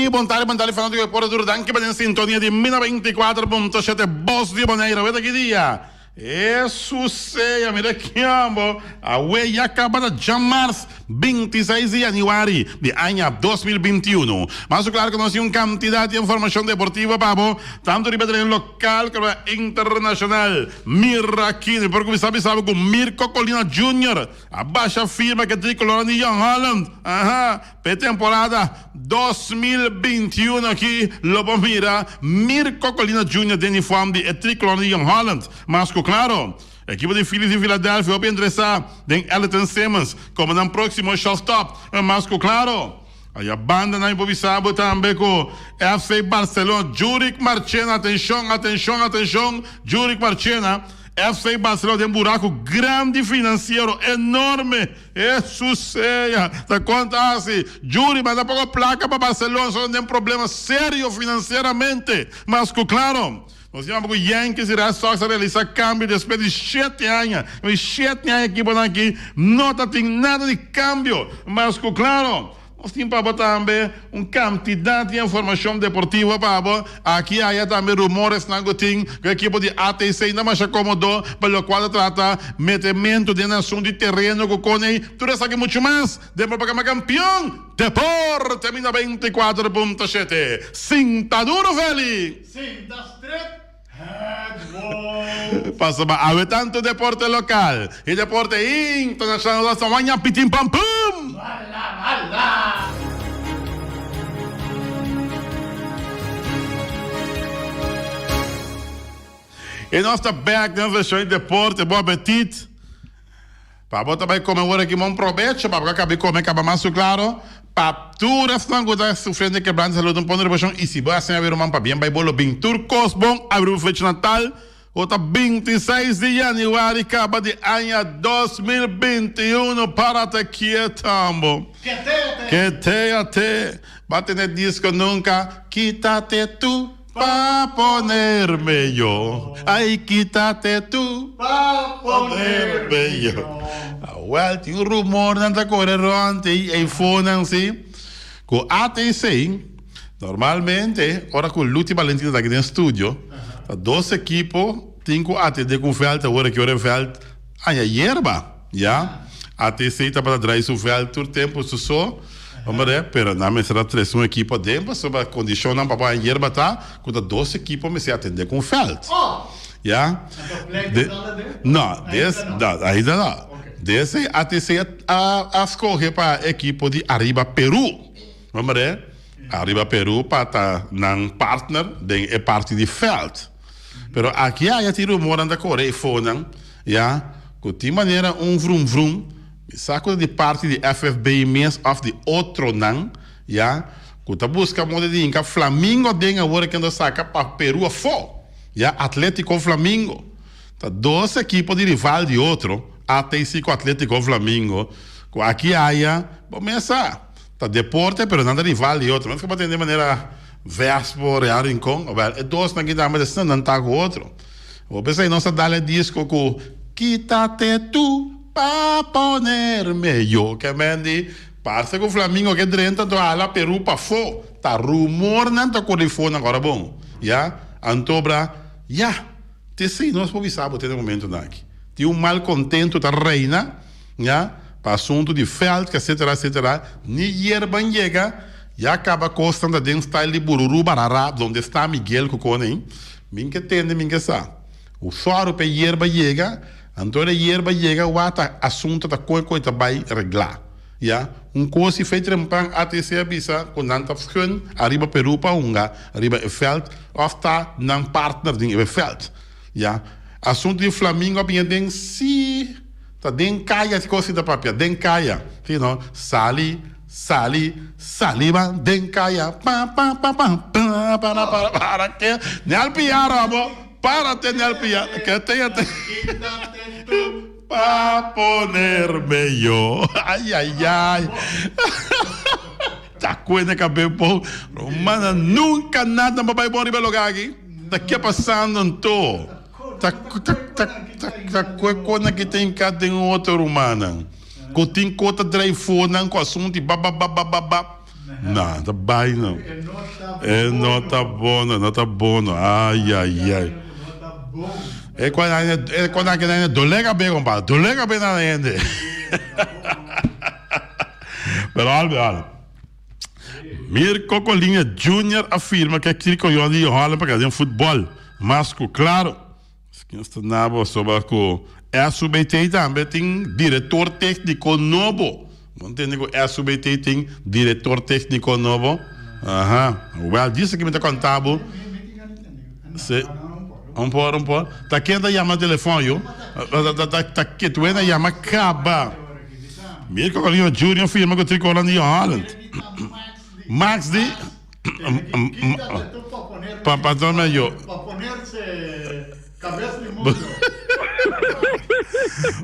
dia, bom tarde, falando que por Durdanque, em sintonia de 24.7, Voz de Bonaire, vê que dia. Isso sei, mira aqui, amor. A Ué acaba de março, 26 de janeiro de ano 2021. Mas claro que nós temos uma quantidade de informação deportiva, Pabo, tanto de local como internacional. Mira aqui, porque você sabe com Mirko Colina Jr., a baixa firma que tricolor de Young Holland. Para temporada 2021 aqui, logo mira, Mirko Colina Jr. de uniforme de tricolor de Young Holland. Mas claro, a equipe de Phillies de Filadélfia vai interessar em Elton Simmons como no próximo shortstop. Mas claro, a banda na improvisado também com FC Barcelona, Juric Marchena, atenção, Juric Marchena, FC Barcelona tem um buraco grande financeiro, enorme. Isso seja, tá conta assim, Juric manda pouco placa para Barcelona, só tem um problema sério financeiramente. Mas claro, nós temos que Yankees e Red Sox realizar câmbio depois de 7 anos. 7 anos aqui, não tem nada de câmbio. Mas, claro, nós temos para botar também uma quantidade de informação deportiva. Aqui há também rumores que a equipe de ATC ainda mais acomodou, pelo qual trata metimento de nação de terreno com Cone. Tudo isso aqui muito mais. Demos para o campeão. Deporte termina 24.7. Cinta duro, velho. Cinta estreita. Headball. Passa a tanto deporte local e deporte internacional da Samanha pitim pam pum. Bala. E nós estamos back na versão de deporte, bom apetite. Para botar para comer aqui um proveito, para acabar comer acaba mais claro. Para tudo isso não gosta sofrendo quebrando saúde um ponto de baixão. E se você abrir um para bem vai bolo bem turcos bom abrir o fecho Natal. Outra 26 de janeiro acaba de ano 2021 para te quietambo. Que te bate no disco nunca quítate tu pa ponerme yo. Ay, quítate tu Pa ponerme yo. Well, tinha um rumor nanta correr ontem e iPhone assim. Com ATC, normalmente, ora com o Luti Valentino aqui no estúdio, 12 equipos, 5 ATD com veld, agora que o veld, a hierba, já? ATC está para trás o veld todo tempo, só. Vamos ver, pero na mesa será 3 equipo dentro, sobre a condição não para a hierba tá, com 12 equipos me se atender com veld. Já? Não, ainda não. Desse ATC a escolher para a equipe de Arriba Peru. Vamos ver? Arriba Peru para estar na partner de parte de veld. Pero aqui há tiro morando da Coreia fora, já? De maneira vrum vrum, saco de parte de FFB mês of de outro não, já? Que tá busca moda de inca Flamengo den agora que anda saca para Peru a fo, já? Atlético Flamengo. Tá 12 equipes de rival de outro. ATC com Atlético Flamengo. Aqui há, começa. Tá deporte, pero nada rival e outro. Mas que para entender de maneira Vespo, Real Rincón. É 2 na guitarra, mas não tá com outro. Vou pensar em nossa dale disco com quítate tu pa ponerme yo. Que mendi, parece com o Flamengo que drenta do ala Peru pa fo. Tá rumor não tá com o fone agora bom. Já? Antobra, já. Te sei, nós podemos saber até o momento aqui. Tinha mal contento da reina, já? Para assunto de veld, etc. Ni hierba chega, já acaba costando de um style de bururu barará, onde está Miguel Cocone, minha tende, minha sa. O choro para hierba chega, então a hierba chega, o assunto da coisa vai reglar, já? Coisa feito trempang até se avisa, com nanta fschun, arriba Peru para unga, arriba veld, of tá nan partner de veld, já? Assunto de Flamengo, tem si, tá den caia de coisa da papia, den caia, não, sali, saliva, den caia, para que, nel piaro, para ter nel piaro, que tenha pa ponerme yo, ai, tá coisa que cabelo, romana nunca nada para vai embora lugar aqui, daqui passando um tô. Tá coisa que tem cá tem outra humana. Que tem conta telefone com assunto e babá. Não, tá bem não. Não tá bom, não tá bom. Ai, ai, ai. Não tá bom. Quando a gente dolega bem, compadre. Dolega bem na gente. Pero olha. Mirko Colinha Jr. afirma que aquilo que eu ia rolar para fazer futebol. Mas, claro, que está na boa sobre o SBT também tem diretor técnico novo. Não tem que o SBT tem diretor técnico novo. Aham. Well, disse que me está contando. Um pouco. Tá quem tá chamando telefone, eu? Tá que tu ainda chama caba. Mirko Colinha Jr. afirma que o tricolor de Holland. Max de para ponerse cabeza de mundo.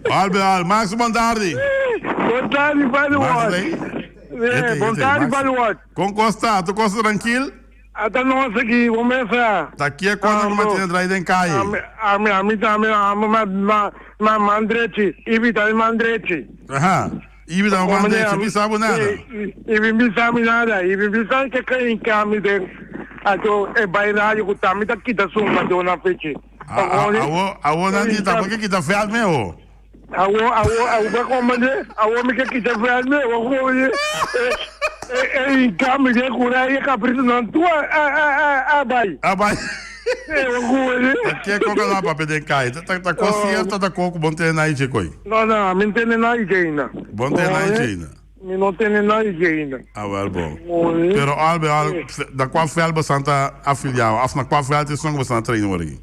Olha, Max, boa tarde. Boa tarde, Vanuatu. Boa tarde, Vanuatu. Como está? Tu gosta tranquilo? Até nós aqui, vamos começar. Tá aqui é quando que Matinha traz em caia. A mim também, a mandrete, evita a mandrete. Aham. Ibi da mandrete, não sabe nada. Ibi não sabe nada, ibi não sabe que cai em cama de ato é bairro que tá me tá quita suma dona feche. Awo não dita, porque que tá feio meu. Awo vai comandar, awo me que tá feio meu, awo em cama de cura e capricho não tu abai. Abai. Aqui é coca lá para pedir cai. Tá consciente da coco bom ter na aí coi. Não, não tem nada ainda. Bom ter na aí ainda. Não tem nada ainda. Ah, well, bom. Pero albe da qual fel bastante afiliado. Af na qual fel te song bastante treino hoje.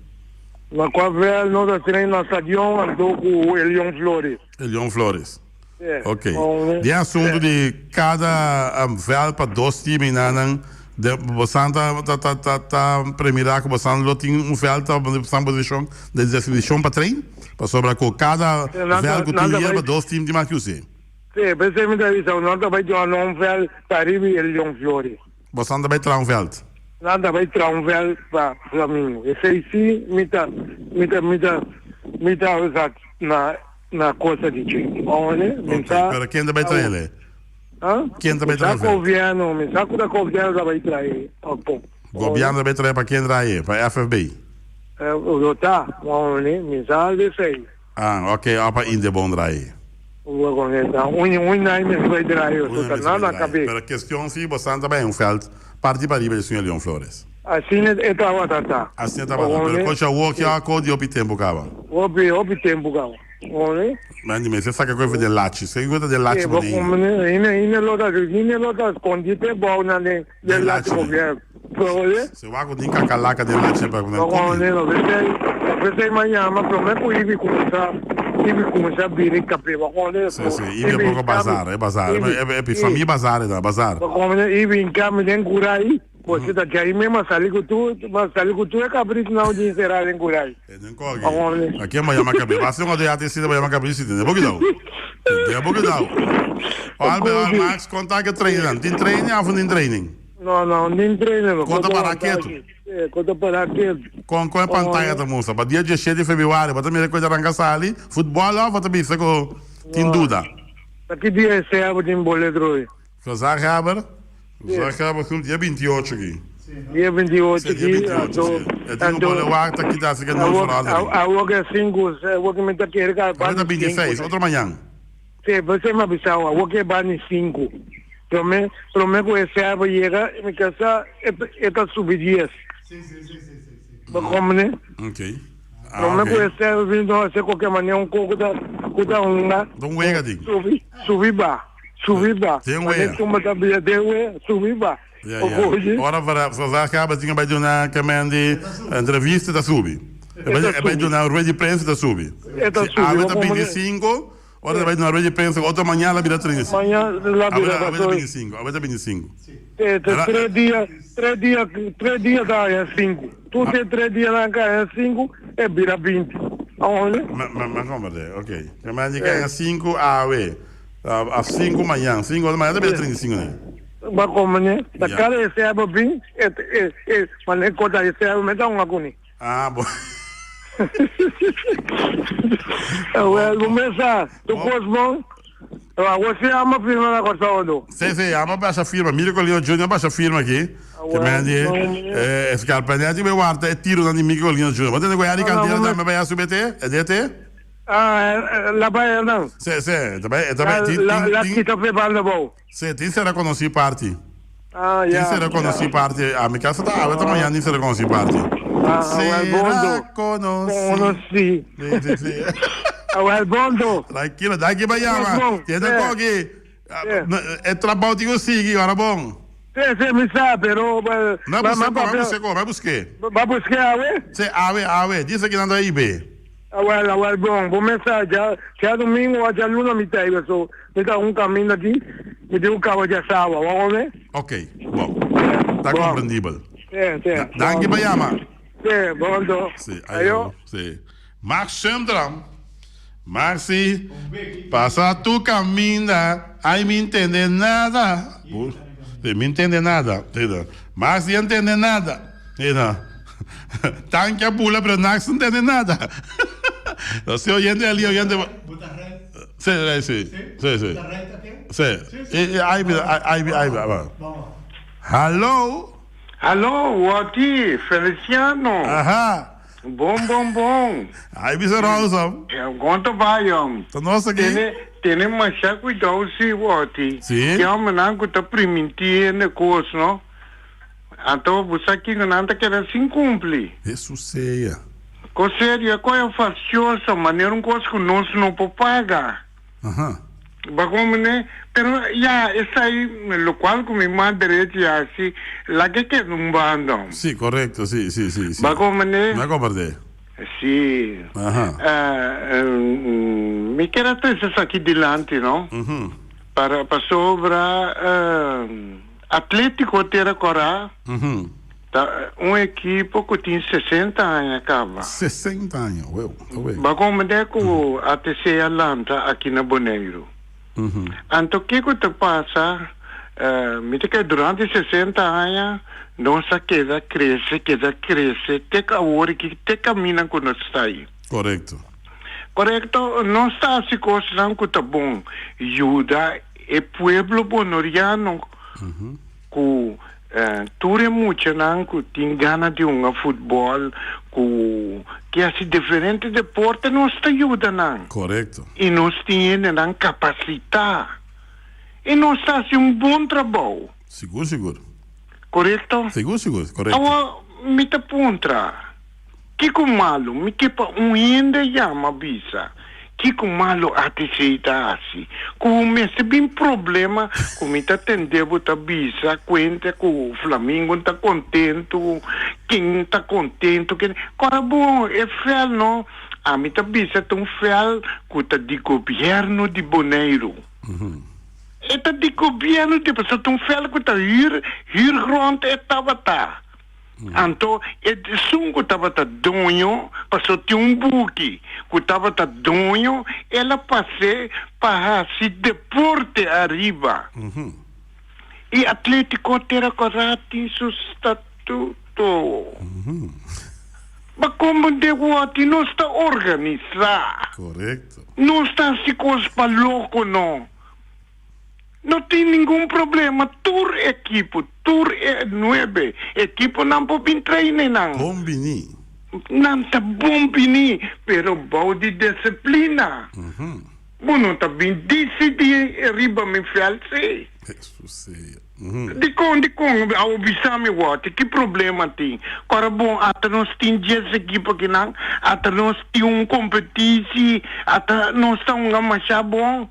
Na qual fel nós treino na stadion ando com Elion Flores. Elion Flores. Ok. De assunto de cada fel para dois times nanan. De bastante tá primeira que bastante tem fel tá bastante posição de definição para treino. Para sobre com cada fel que tem para dois times de mais que você. Sim, pensei me dar isso, não vai ter um vel para ir Elion Flores. Bastante vai ter veld. Nada vai ter vel para Flamengo. Esse aí sim, me dá usar na coisa de gente. Olha, pero quem vai ter ele? Quem vai ter ele? Governo, me saco da governo vai trazer. Governo vai trazer para quem trazer? Para FFB? Tá, olha, me sabe isso aí. Ah, ok, para Índia bom trazer. Vai trazer, nada a cabeça. Pero a questão sim, bastante bem, felt parte para ir para o Leão Flores. Assim é tá. Assim tá bom. Pero coisa o que a cor de opi tempo cava. Opi tempo cava. Olha. Mas me você sabe que coisa de latte, você gosta de latte bonito. Ina lota escondite bom na de latte governo. Olha. Se o água tem cacalaca de latte para comer. Olha, você amanhã, mas prometo ir começar a vir café. Olha. Sim, ir é pouco bazar, é bazar. É família bazar, é bazar. Como ir em casa de curai. Você tá aí mesmo, mas ali que tu é cabrito não de encerrar em curai. Não corre. Aqui é amanhã macabre. Vai ser uma de atendida amanhã macabre, sim, é pouquinho. É pouquinho. Olha, Max, conta que treina. Tem treino ou não tem treino? Não, tem treino. Conta para quieto. Conta para quieto. Com a pantalla da moça, para dia 17 de fevereiro, para também coisa arrancar ali, futebol lá, para também ser com tem dúvida. Aqui dia é sábado em boleto. Fazer Haber? Acaba com dia 28 aqui. Dia 28 aqui. Eu tenho um boleto que está se ganhando no final. A outra é 5, a outra me está querendo. Agora 26, outra manhã. Sim, você me avisou, a outra é bani 5. Prometo que esse sábado chega e me casa está subir dias. Sim. Como, né? Ok. Prometo que esse sábado vindo de qualquer maneira um pouco da uma. Don't wait a thing. Subir ba. Tem um way. Subir ba. Ora fazer acaba tinha vai dar de entrevista da subi. Vai dar ready prensa da subi. A vez 25, ora vai dar ready prensa outra manhã lá vira 35. Manhã lá vira 25. A vez 25. 3 dias dá é 5. Tu tem 3 dias lá é 5 é vira 20. Olha. Mas como é? Ok. Que mais de ganha 5 a we. Às 5 manhã, 5 da manhã, também 35, né? Mas como, né? Da cara esse é bem, mas é coisa esse é me dá uma cuni. Ah, bom. Vamos começar. Tu gosta bom? Você ama firma na Costa Odo? Sì, ama basta firma. Miracolino Junior basta firma aqui. Che me di scarpagnetti mi guarda e tiro da Miracolino Junior. Ma te guai di cantina da me vai a subete? E di te? La Baia não. Sì, La Kita Pebanda Bow. Sì, ti si riconosci parti. Ja. Ti si riconosci parti. A mi casa da avete mai anni si riconosci parti. Conosci. Sì. Well, Bondo. Tranquillo, dai che vediamo. Tieni pochi. È trabalho così, ora buon. Sì, mi sa, però... Ma busche. Va buscare? Sì, ave. Dice che non andai bene. Well, buon messaggio. C'è domingo, oggi a luna mi dai, mi dà un cammino di, mi dico cavo già stava, va bene? Ok, buon. Sta comprendibile. Sì. Danke, vediamo. Sì, Bondo. Sì, sì. Max Sundram. Maxi, passa tu cammina, aí me entende nada. Me entende nada. Maxi não entende nada. Tanque a pula, pero Max não entende nada. Você oyente ali, oyente. Sim. Aí. Alô, Wati, Feliciano. Aha. Bom. Aí, Mr. Rosa. Quanto vai, homem? Tá nossa aqui. Tem mais cuidado, sim, Wati. Sim. Que homem não está permitindo negócio, não? Então, você aqui não está querendo se cumprir. Isso seja. Sério, qual é faciosa, maneira um coisa que nós não podemos pagar. Bagulho, né? Pero, essa aí, lo qual com minha madre já assim, lá que não bando. Sim, correto, sim. Bagulho, né? Não é compreender. Sim. Me quero trazer isso aqui delante, não? Para sobre Atlético Terracorá. Equipe que tem 60 anos, acaba. 60 anos, Bagulho, né? Com a TC Atlanta aqui na Boneiro. Então, o que te passa? Durante 60 anos, nossa queda cresce, até que a hora que te caminha quando está aí. Correto. Não está assim, coisa que está bom. Ajuda o povo bonoriano que tudo é muito, que tem gana de futebol, que é assim, diferente deporte, não está ajudando. Correto. E nós temos capacidade. E nós está assim bom trabalho. Seguro. Correto? Seguro, correto. Agora, me te pontra. Que malo, me que ainda chama bisa. Que malo aceita assim. Como esse bem problema, como está tendendo a bisa, conta que o Flamengo está contente, quem está contente, agora bom, é fel, não? A mim está bisa tão fel que está de governo de Boneiro. Está de governo de pessoa tão fel que está ir grande estava tá. Então, é som que estava dono, passou ter buque, que estava dono, ela passou para se deporte arriba. E Atlético Terracorá tem seu estatuto. Mas como de guati não está organizado. Correto. Não está se coisa para louco, não. Não tem nenhum problema. Tur equipo, tur é 9. Equipo não pode treinar, não. Bombini. Não está bombini, pero bom de disciplina. Bom, não está bem decidir arriba me false. Isso seja. De com, ao bisame what, que problema tem? Agora, bom, até nós temos 10 equipes aqui, não? Até nós temos competição, até nós estamos a marchar bom.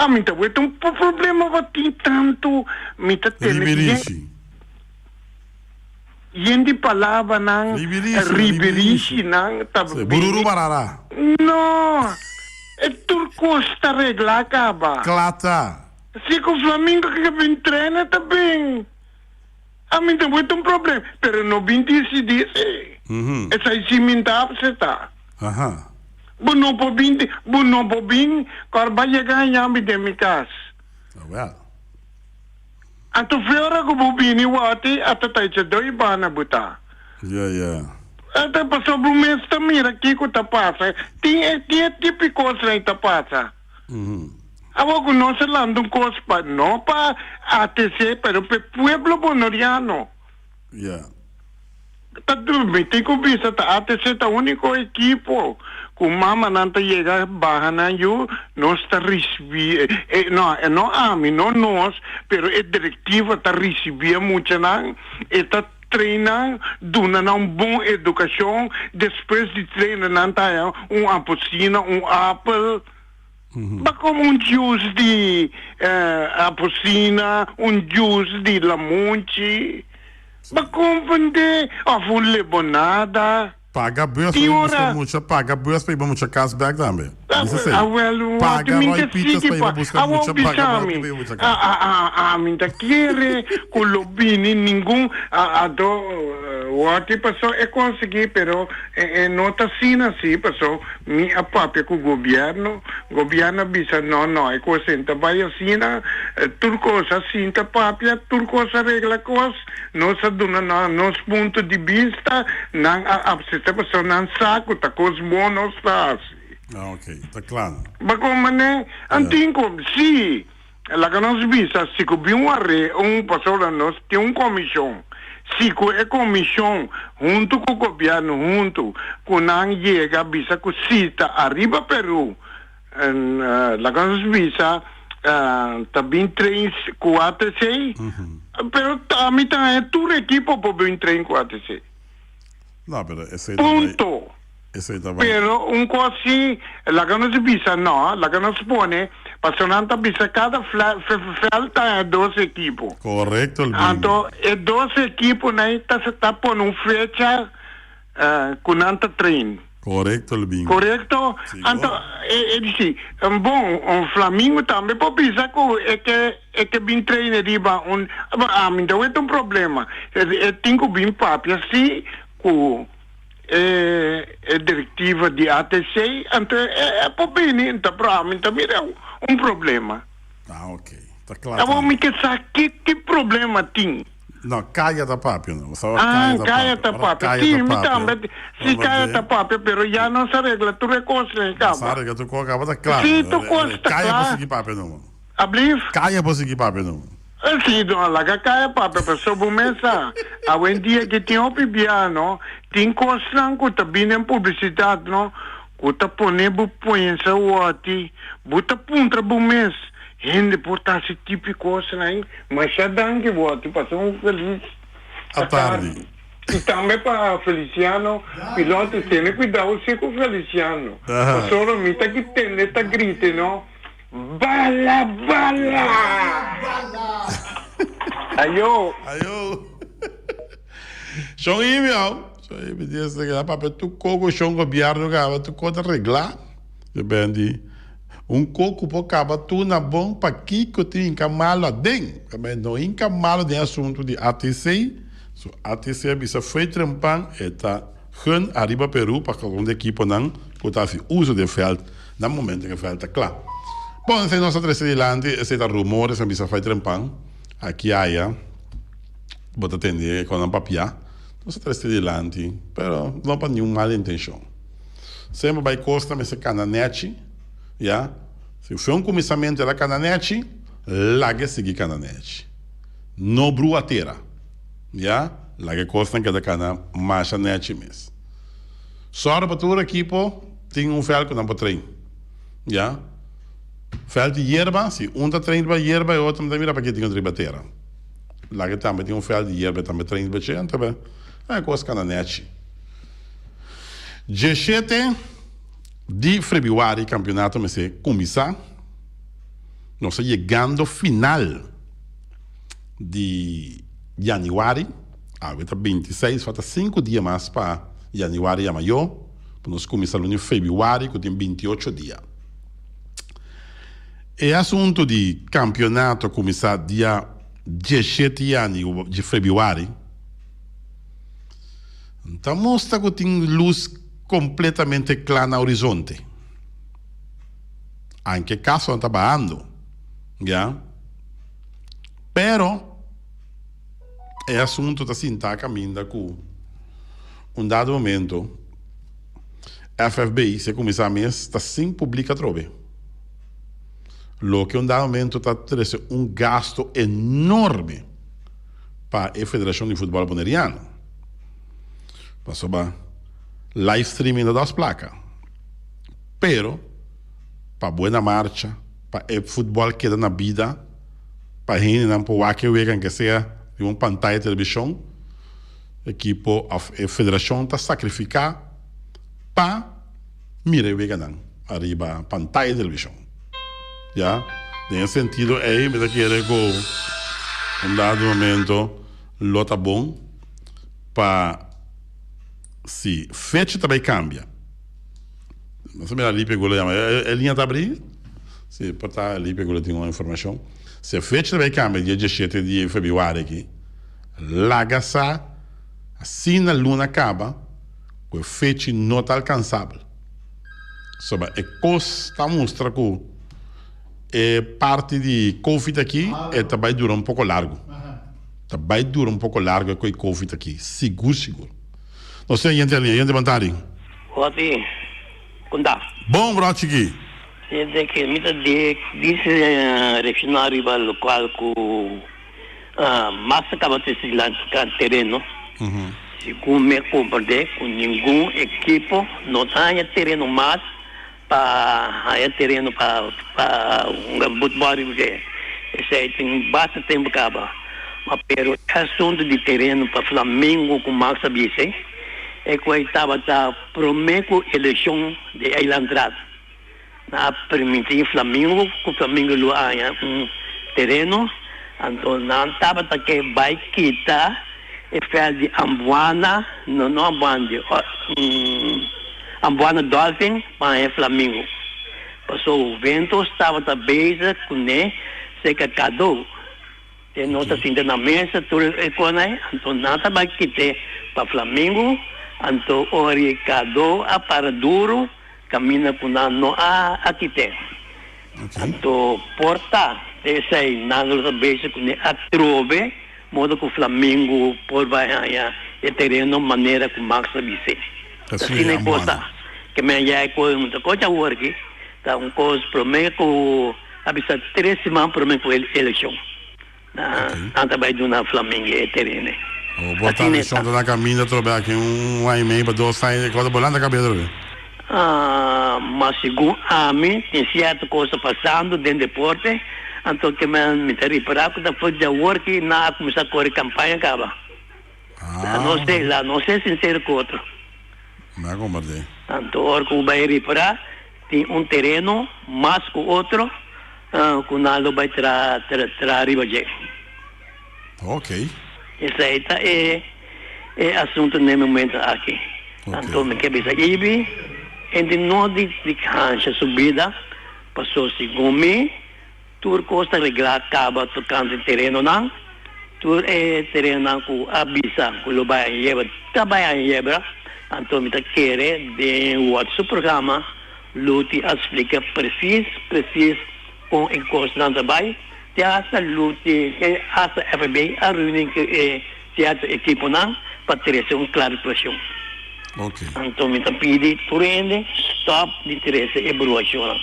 Me tá vendo um problema vai ter tanto, me tá tendo Riberici. Gente palavra não, Riberici não, tá bem. Bururu Barará. Não, é tudo custa reglar acaba. Clata. Se o Flamengo que vem treina tá bem. Me tá vendo um problema, pero não vem decidir. Essa aí cimentar você tá. Não pode vir, quando vai chegar em âmbito de minha casa. Então, fora que vou vir, eu até tá dois banas botar. Até passou por mês também, aqui que tá passa. Tem tipo de coisa aí tá passa. Agora que nós falando coisa para não para ATC, pero para o pueblo bonoriano. Yeah. Tá tudo bem, tem que ver se a ATC é o único equipo que mama não chega barra na eu nós está recebendo não a mim não nós, pero a diretiva está recebendo muito não está treinando dando uma boa educação depois de treinar não tá uma apocina apple. Mas como juice de apocina, juice de lamonte, mas compreende a full limonada. Paga bus para ir buscar paga bus para ir buscar cashback também. Paga Roy Peters para ir buscar muita paga para ir buscar. Minta querer colobini nenhum o que passou é conseguir, pero não está assim passou minha papel com o governo bisa não é coisa então vai assim tudo coisa assim tá papel tudo coisa regla coisa nós dona nos ponto de vista não a pessoa não saco tá coisa bônus tá Ah, ok, tá claro. Mas como né antigo sim lá que nós visa se cobriu pastor nós tem comissão. Se a comissão, junto com o governo, junto com a chega, visa que cita arriba Peru, lá que nós visa, também 3, 4, 6, pero a mitad é tudo equipo para vir 3, 4, 6. Não, pero esse Ponto. Pero coisa assim, lá que nós visa, não, lá que nós põe, passando visa cada falta é 2 equipos. Correcto, Então, é 2 equipos, né, está por uma fecha com anta treino. Correcto, Albinho. Correto? Então, bom, o Flamengo também pode pensar que bem treino riba, então é um problema. Tem que vir papo, assim, com a diretiva de ATC, então é para bem, então para mim também é um problema. Ah, ok. Tá claro. Eu vou me pensar que problema tem. Não, caia da papel, não. Caia da papel. Sim, também. Se caia da papel, pero já não se arregla, tu recosta, acaba. Se arregla, tu acaba, tá claro. Sim, tu costa, claro. Caia para seguir papel, não. Abrir? Caia para seguir papel, não. Sim, não, lá que caia papel, pero sobre o mesa. Há um dia que tem o pibiano, tem coisa que tá vindo em publicidade, não? Que tá ponendo põença o ati, bota puntra o mês. Gente, por esse tipo de coisa, né? Mas já dá que voto, passou um feliz. À tarde. E também para Feliciano, piloto, tem que cuidar o com Feliciano. Passou a mim, tá que tem, tá grite, não? Bala, bala! Ayo! São e-mail. Diz que dá para tu coco, são governo, tu conta arreglar. Depende. Coco por cabo tu na bom para que tem encamalo dentro. Também não encamalo de assunto de ATC. So ATC bisa foi trampan eta hun arriba Peru para que um equipo não pudesse uso de veld no momento que o veld está claro. Bom, se nós três adiante, esse rumores bisa foi trampan aqui aí, bota atender com um papia. Nós três adiante, pero não para nenhuma mala intenção. Sempre vai costa me se cananete. Ja? Se foi começamento da cananete, lá que seguir cananete. No bruateira. Ja? Lá que costa que da cana marcha nete mesmo. Só para todo equipo tem fel que não pode treinar. Ja? Fel de hierba, se tá treinando para hierba e outro também mira para que tem outra bateira. Lá que também tem fel de hierba também treina para gente, também. É coisa cananete. G7 de februário, campeonato me se começar. Nós estamos chegando ao final de janeiro. Agora 26, falta 5 dias mais para janeiro e maio. Nós começamos no fevereiro, que tem 28 dias. E assunto de campeonato começar dia 17 de fevereiro. Então mostra que tem luz completamente clara no horizonte. Anche caso não está bajando, ¿ya? Pero é assunto da cinta caminha com dado momento a FFBI se começar a mês está sem publicar trove. Lo que um dado momento está tendo gasto enorme para a Federação de Futebol Boneriano. Passou para live streaming das placas. Pero, para boa marcha, para o futebol que dá na vida, para a gente não pode que seja de uma pantalla de televisão, a federação está sacrificando para mirar o que não arriba a pantalla de televisão. Já? Nesse sentido, me quer que um dado momento lo tá bom para se fecha também cambia. Mas me ali pegou a linha tá abrindo. Se portar ali pegou tem uma informação. Se fecha também cambia dia 17 de fevereiro aqui. Lagasa assim na luna acaba, o fecha não está alcançável. Sobre a costa mostra que parte de Covid aqui também dura um pouco largo. Também dura um pouco largo com o Covid aqui. Seguro. Não sei, gente Bantari. Oti, kunda. Bom, brote aqui. Gente que me disse refinário local com massa acaba de se lançar terreno. Segundo me compreender, com nenhum equipo não tem terreno mais para terreno para um futebol que esse aí tem bastante tempo acaba. Mas pero assunto de terreno para Flamengo com Max Abisse é que estava a primeira eleição de Eilandrado. Na permitir Flamengo, que o Flamengo lo há terreno, então não estava que vai quitar e fez de Ambuana, não Ambuana, Ambuana Dolphin para o Flamengo. Passou o vento, estava a beija com ele, se cacadou. Tem nota assim na mesa, tudo é com ele, então nada vai quitar para Flamengo, então o Ricardo a para duro, caminha com não a quitar. Então porta, esse aí, nada a beija com ele, a trove, modo que o Flamengo por vai e terreno maneira com Max Abisse. Assim é coisa que me já é muita coisa aqui, tá coisa primeiro com Abisse 3 semanas primeiro com eleição. Anta vai do na Flamengo e terreno. O botar a chão da caminha trocar aqui um e meio para 2 anos de coisa bolando a cabeça. Mas segundo a mim tem certa coisa passando dentro do deporte. Então que me tari para que depois de work na começar a correr campanha acaba. Não sei sincero com outro. Não compreendo. Então orco vai reparar tem terreno mais com outro, com nada vai tra arriba de. Ok. Esse aí é assunto no momento aqui. Então me quer dizer ibi, entre nós de cancha subida, passou segundo mim. Tur costa regla acaba tocando terreno não, tur terreno com abisa, com o bairro yebra, trabalha yebra, então me tá querer de outro programa, luti explica preciso com o costa não trabalho, te asa luti, asa FB a reunião que teatro equipo não, para ter claro pressão. Ok. Então me tá pedi turende stop de ter essa evaluação.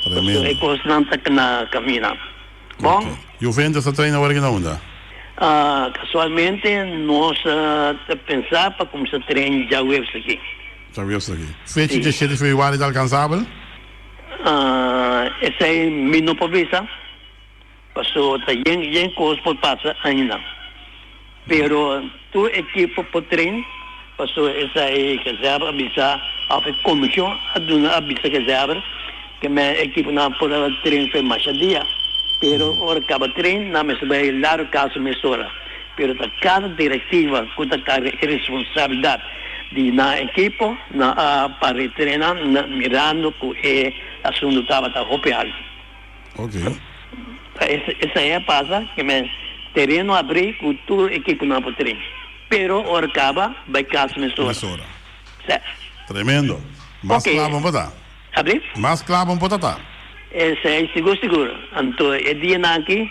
Tremendo. É constante que na caminha. Bom? Okay. Juventus está treinando agora que não anda? Casualmente, nós pensamos para começar a treinar já o aqui. Já viu isso aqui. Fecha de 7 de fevereiro é alcançável? Esse aí, me não pode ver. Passou, tem coisa por passar ainda. Pero, tu equipe por treino, passou esse aí, que se abre, avisa, a comissão, avisa que se abre, que a equipe não pode treinar foi mais dia, pero ora acaba treino não me vai lá o caso me sora, pero cada diretiva com a responsabilidade de na equipe na para treinar mirando que o assunto estava copiado. Ok. Essa é a passa que me terreno abrir com toda a equipe não pode treinar, pero ora acaba vai caso me sora. Tremendo. Mas claro, vamos botar. Abrir? Mas claro, vamos botar. Esse é seguro. Então, é dia aqui,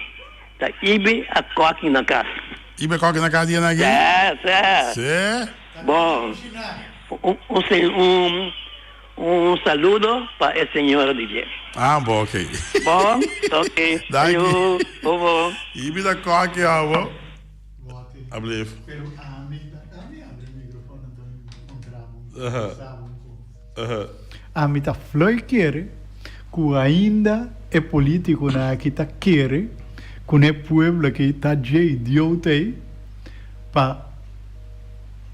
tá ibe a coque na casa. Ibe coque na casa dia aqui? Un saludo para el señor DJ. Ah, bom, ok. Bom, ok. Dank je. Ayo, bobo. Hier ben ik ook, ja, hoor. Alsjeblieft. Pero a mí abre el micrófono, entonces encontramos. A mim tá floi querer, que ainda é político na que tá querer, com o povo que tá de idiota aí, para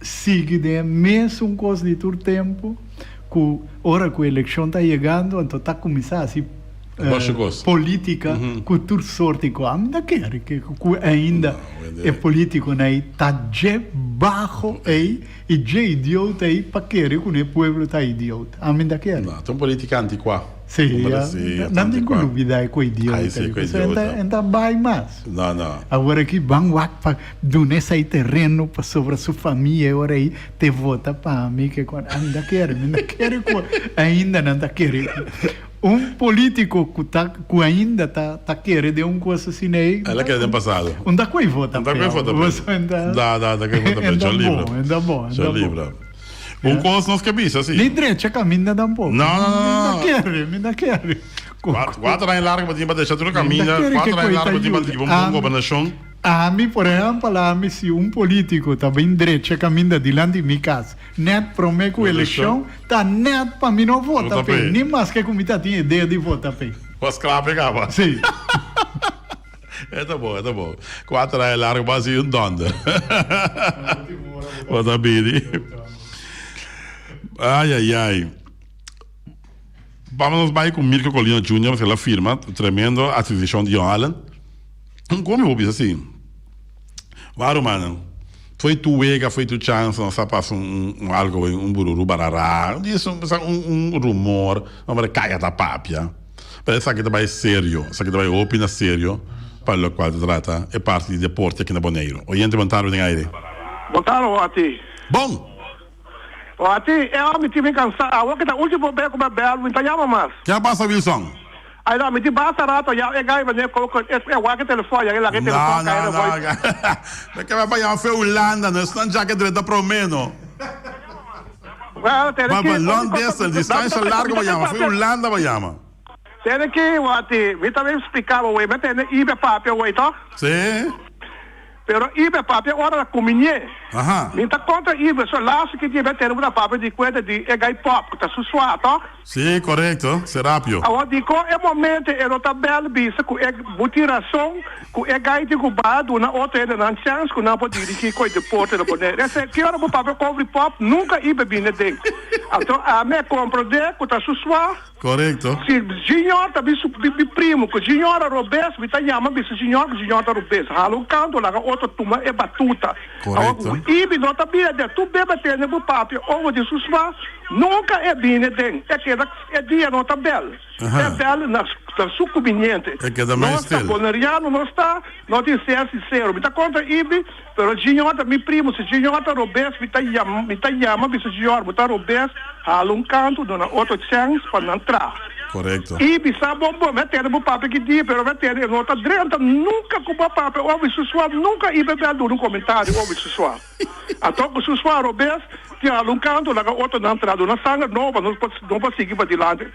seguir de mesmo coisa de todo tempo, que hora que a eleição tá chegando, então tá começando assim política, com tudo sorte, que ainda quer, que ainda é político aí, tá de baixo aí, e de idiota aí, para querer que o povo tá idiota. Ainda quer. Não, tem um politicante qua. Sim, não tem dúvida com idiota. Aí sim, com idiota. Ainda vai mais. Não. Agora que vão para donar esse terreno para sobre a sua família, agora aí te vota para mim, que ainda quer, ainda não está querendo. Político que ainda está querendo de coisa assim aí. Ela quer ter passado. Onde que vota? Onde que vota? Dá que vota para o livro. Ainda bom. Coisa nós que bicho, assim. Nem direito, caminha dá um pouco. Não. Ainda quer. 4 anos largo para deixar tudo caminho. 4 anos largo para governação. A mim, por exemplo, se político está bem direito, caminha diante de minha casa, net promete a eleição, está net para mim não votar, nem mais que a comitiva tinha ideia de votar. Os claro pegava. Sim. Tá bom. 4 anos largo para ser donda. Vota bem. Ai. Vamos mais com Mirko Colina Jr., que ela firma, tremendo aquisição de John Allen. Como eu disse assim, vário, mano, foi tu chance, não sabe, passa algo, bururu, barará, isso, rumor, não caia da papia. Mas isso aqui também é sério, isso aqui também opina sério, para o qual se trata, é parte de deporte aqui na Boneiro. Oyente, montaram em aire. Montaram, Ati. Bom! Ati, eu me tive cansado, eu que tá último bem como é belo, me entendeu, mas? Que passa, Wilson? Aí não, me diz basta rato, já é gai, mas é o que telefone, aí lá que telefone cai não. Mas que vai apanhar foi Holanda, não está já que direita pro menos. Mas long distance, distância larga vai chamar, foi Holanda vai chamar. Tem que, Wati, me também explicava, ué, mas tem ibe papel, ué, tá? Sim. Pero ibe papel, hora da comunhê. Aham. Me tá contra ibe, só lá se que tiver ter uma papel de coisa de gai pop, que tá sussuado, tá? Sim, correto, Serápio. Agora, digo, é momento, eu tá belo, bisa, com mutilação, com gai de cubado, na outra, na chance, com não pode dirigir coisa de porta da boneira. Essa que hora o papel cobre pop, nunca ibe bem dentro. Então, a minha compra de, que tá sussuado. Correto. Se senhor tá bicho primo, que senhora Roberto, me tá chamando bicho senhor Roberto. Halo canto lá, outra turma é batuta. Correto. Ibi não tá bem, tu bebe tendo no papo, ou de susma, nunca é bem dentro. É que é dia não tá belo. É belo na sucubinhente. É que dá mais estilo. Bonariano não está, não tem ser sincero. Me tá contra Ibi, pero senhor tá me primo, se senhor Roberto me tá chamando bicho senhor Roberto, halo canto, dona outra chance para não entrar. Correto. Ibi sabe vai ter o papo que dia, pero vai ter nota drenta nunca com o papo, ouve suave, nunca ibe belo no comentário, ouve suave. Então o suave Roberto, que um canto lá outro na entrada, na sanga nova, não pode seguir para diante.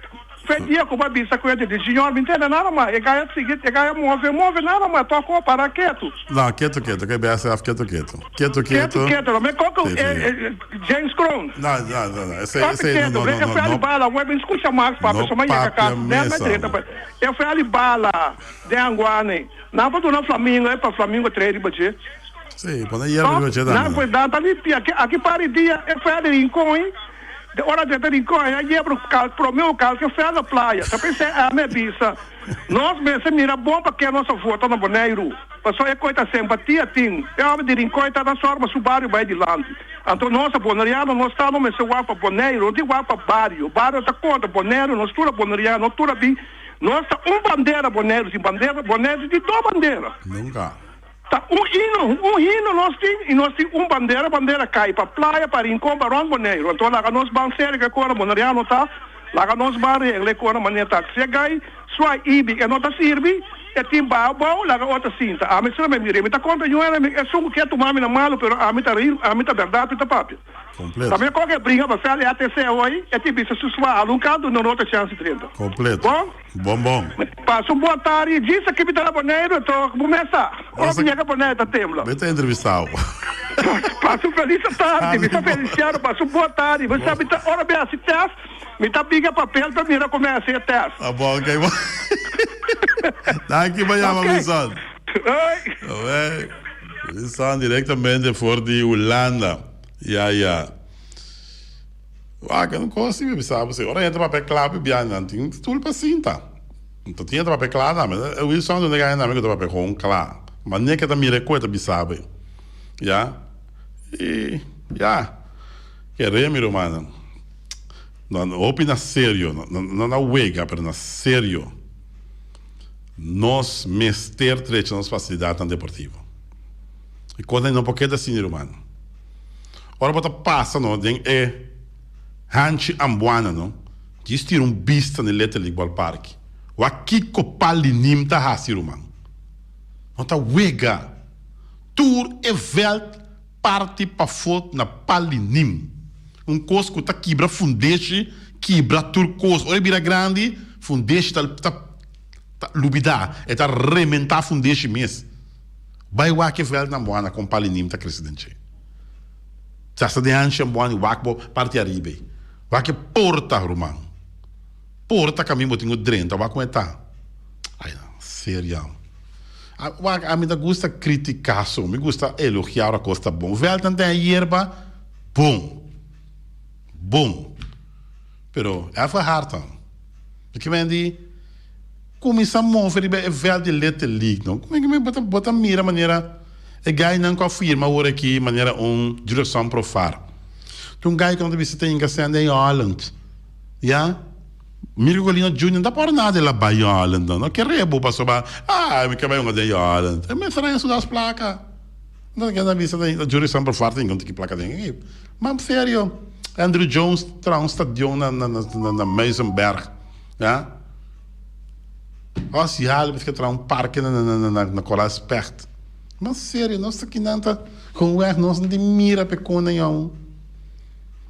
Foi dia com a bisa coisa de senhor, me entende nada mais, é gaia seguinte, é gaia move nada mais, toca para quieto. Não, quieto, que é BSF, quieto. Não me coca James Crown. Não, esse não. Eu fui ali bala, o escuta mais, papo, só mais é cá, eu fui ali bala, de Anguane, não para do Flamengo, é para Flamengo 3 de sim, quando ia no dia não, pois dá ali, aqui para dia, eu fui ali em Coin. De hora de Rincón, aí é pro meu carro, que eu fui na praia. Eu pensei, minha bisa, nós mesmo mira bom para que a nossa foto no Boneiro. Passou é coisa simpatia, tem. Eu de Rincón, está na forma, Subaru vai de lante. Então, nossa Boneriana, nós estamos nesse guapa Boneiro, não tem guapa Bário. Bário está contra Boneiro, nós tudo Boneriana, nós tudo bem. Nós está bandeira Boneiro, de bandeira, Boneiro de 2 bandeiras. Nunca. Tá, um hino nós temos bandeira cai para praia, para Rincón, para Boneiro. Então lá nós vamos ser que agora Boneriano tá, lá nós vamos regle com a maneira tá. Se gai, sua ibi, que não tá sirve, é timba bom lá outra cinta a mim só me mire me tá conta eu é só que tu mami na malo pero a mim tá rir a mim tá verdade tá papi Completo. também qualquer briga para fazer até ser hoje é tipo isso susua alugado não outra chance 30 Completo. bom Bom. passo boa tarde diz que me tá na boneiro tô começar ou minha boneira tá tembla Vem te entrevistar. passo feliz tarde me tá feliciando passo boa tarde você sabe tá hora bem assim teste me tá piga papel para mim começar a teste Tá bom, ok. Daqui amanhã, Wilson. Oi. Wilson diretamente voor de Holanda. Ja. Que não consigo, sabe? Ora entra papel claro, bem, não tem tudo para cinta. Então tinha papel claro, mas o Wilson não ganha nada, porque o papel com claro. Mas nem que tá me recuerda, sabe? Ja. E que remiro, mano. Não opina sério, não na wega, mas na sério. Nós mester trecho nas facilidades deportiva. E quando não pode assim, mano. Ora bota passa, não, tem hanchi ambuana, não. Diz tira bista no letra Ligbal Park. O aqui copalinim tá hasiro, mano. Não tá wega. Tour e velt parte para foto na palinim. Cosco tá quebra fundeixe, quebra turcos. Olha bira grande, fundeixe tá lubida, tá rementar fundeixe mesmo. Vai o que velt na moana com palinim tá crescente. Tasta de anche moana o aquo parte arriba. Vai que porta romano. Porta caminho tinha drenta, vai como tá. Ai não, sério. A mim gusta criticar, me gusta elogiar a costa bom. Velt não tem erva, bom. Pero é foi harta. Porque vem começa a mover e ver de letra league, não? Como é que me bota mira maneira e gai não confirma agora aqui maneira direção pro far. Então gai quando você tem que ser em Holland, já? Mirko Colina Junior não para nada lá by Holland, não? Que rebo passou ba? Me que vai de Holland. É me será isso das placas. Não que na vista da direção pro far tem que placa tem. Mas sério, Andrew Jones tra stadion na Meisenberg, ja? Als je haalt, je trouwens parken na Colas perto. Mas sério, nós aqui não tá com o nós não tem mira para nenhum.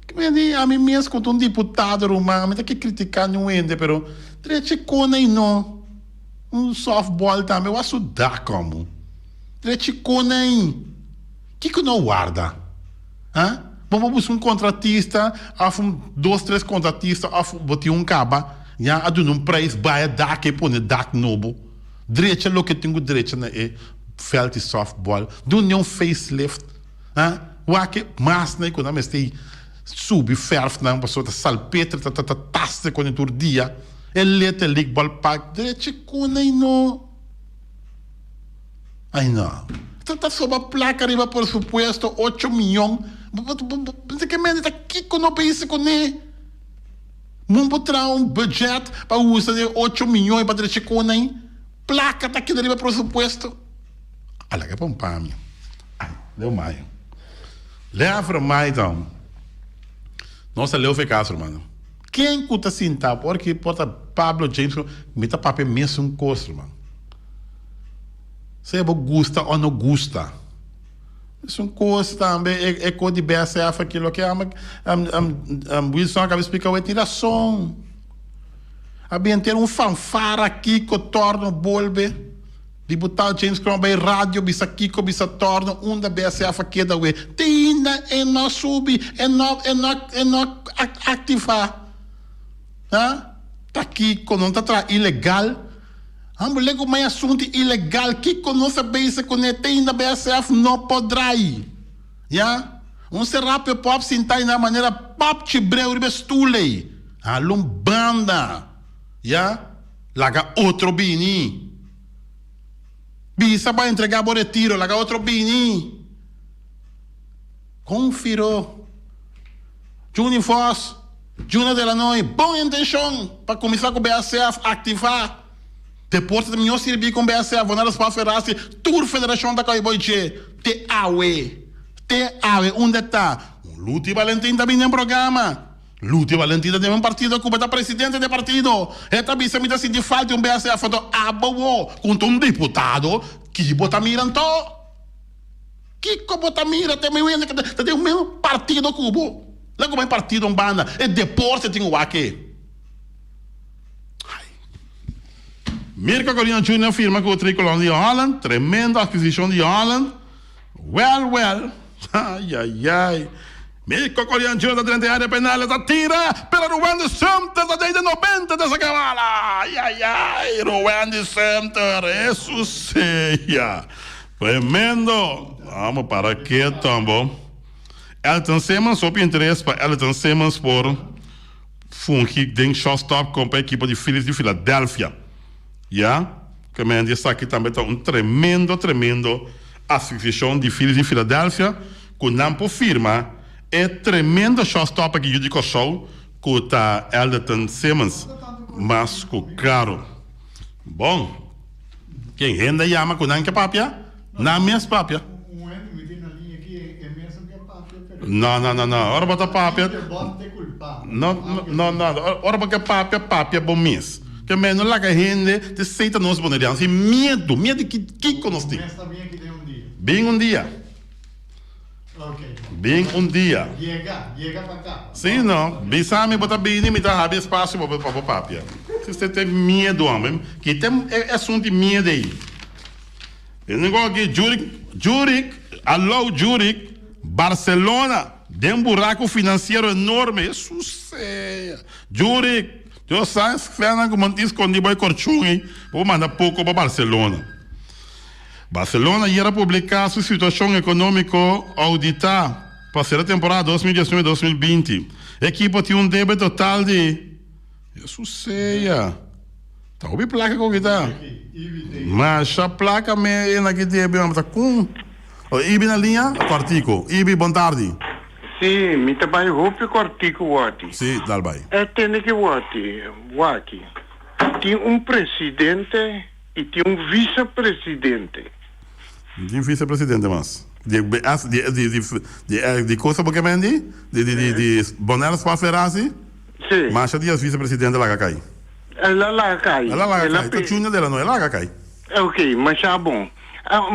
Que me diz, a mim mesmo quando deputado romano, me tá que criticar não ende, pero treche cone não. Softball também, eu acho dá como. Treche cone. Que não guarda? Hã? Vamos buscar contratista, 2, 3 contratistas, botar caba. Ja, a doen prijs bij het dak, je pone dak nobo. Dreetje, lo que tengo dreetje na veld de softball. Doen een facelift. Wake mas na quando me stay subi verf na pessoa tá salpetre tá taste com o dia. Lete lig ball pack dreetje konai no. Ai não. Tá sob a placa arriba por supuesto 8 milhões. Você que me tá aqui com o país com ele. Vamos botar budget para usar de 8 milhões para deixar com aí. Placa está aqui dentro do pressuposto. Olha que bom para mim. Deu mais. Leva mais então. Nossa, leu ficasse, mano. Quem custa cinta? Porque porta Pablo James me tá papel mesmo um custo, mano. Se gosta ou não gosta. Isso custo também é código BSF aquilo que Wilson acaba de explicar a tiração. Havia ter fanfara aqui que torna o bolbe. Deputado James Crown by rádio, bisa Kiko, bisa torna da BSF aqui da UE. Tina é não subir, é não ativar. Tá aqui, quando não tá ilegal. Vamos ler como é assunto ilegal que conosco base com tem na BSF não poderá ir. Já? Será que pode sentar na maneira pop chibreu e bestulei. Banda. Já? Laga outro bini. Bisa vai entregar o retiro, laga outro bini. Confiro. Júnior Foz, Júnior Delanoy, boa intenção para começar com o BSF ativar. Depois de mim, eu servi com o BSF, vou nas paferas, tour federação da Coiboiche, TAWE, onde está? O Luti Valentim também no programa. Lúcio Valentina tem um partido como está presidente do partido. Esta bisa me dá assim de falta um BSA falando com um deputado que bota mirando. Que bota mira tem o mesmo partido cubo. Lá como é partido um banda é deporte tem o aqui. Mirko Colina Jr. firma com o tricolor de Holland, tremenda aquisição de Holland. Well. Ai. Mirko Colina Jr. da dentro da área penal, tira pela Ruan de Santos, da desde 90 dessa cavala. Ai, Ruan de Santos, isso seja. Tremendo. Vamos para aqui, tambo. Elton Simmons, op interesse para Elton Simmons por fungir de shortstop com a equipe de Phillies de Filadélfia. Que me disse aqui também está tremendo aquisição de Phillies de Filadélfia, que não por firma é tremendo shortstop que eu digo show, que está Elton Simmons, mas que caro. Bom, quem renda chama com não que papia? Não mesmo papia. Não. Ora bota papia. Não. Ora bota papia bom mês. Que menos lá que rende, te aceita nós bonerians. E medo que conosco. Bem um dia. Bem um dia. Chega para cá. Sim, não. Bisame bota bem, me dá rabi espaço para papia. Se você tem medo, homem, que tem assunto de medo aí. Eu não gosto de Zurich, Barcelona, tem um buraco financeiro enorme. Isso é. Zurich. Eu sei que não manter escondido para corchão, hein? Vou mandar pouco para Barcelona. Barcelona ia publicar sua situação econômica auditada para a temporada 2019-2020. A equipe tinha um débito total de. Isso seja. Tá ouvindo placa com que tá? Mas a placa me é na que débito está com. Ibi na linha, quartico. Ibi, boa tarde. Sim, me trabalho roupa com artigo Wati. Sim, dá bem. Tem que Wati. Tem um presidente e tem um vice-presidente. De vice-presidente, mas. De coisa porque mendi? De Bonelas para Ferrazzi? Sim. Mas a vice-presidente lá cai. Ela lá cai. Então, tchunha dela não é lá cai. Ok, mas é bom.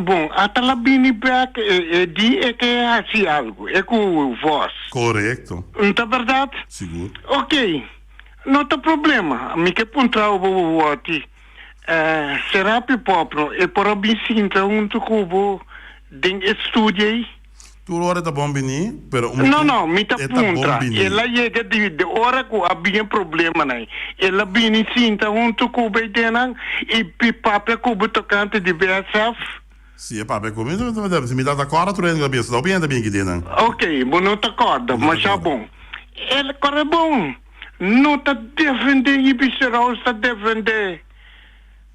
Bom, até lá bem back é que é assim algo, é com voz. Correto. Não é verdade? Seguro. Ok, não tem problema. Me que pontar o voto. Será que próprio é para bem sinta cubo de estúdio aí? Tu hora tá bom bem, pero não, me tá ponta. Ela chega de hora que havia problema né. Ela bem sinta cubo aí dentro e papel cubo tocante de BSF. Sim, é papel comigo, se me dá da cora, tu rende a cabeça, bem aqui dentro. Ok, não tá corda, mas é bom. Ela corre bom. Não tá defender e bicheral está defender.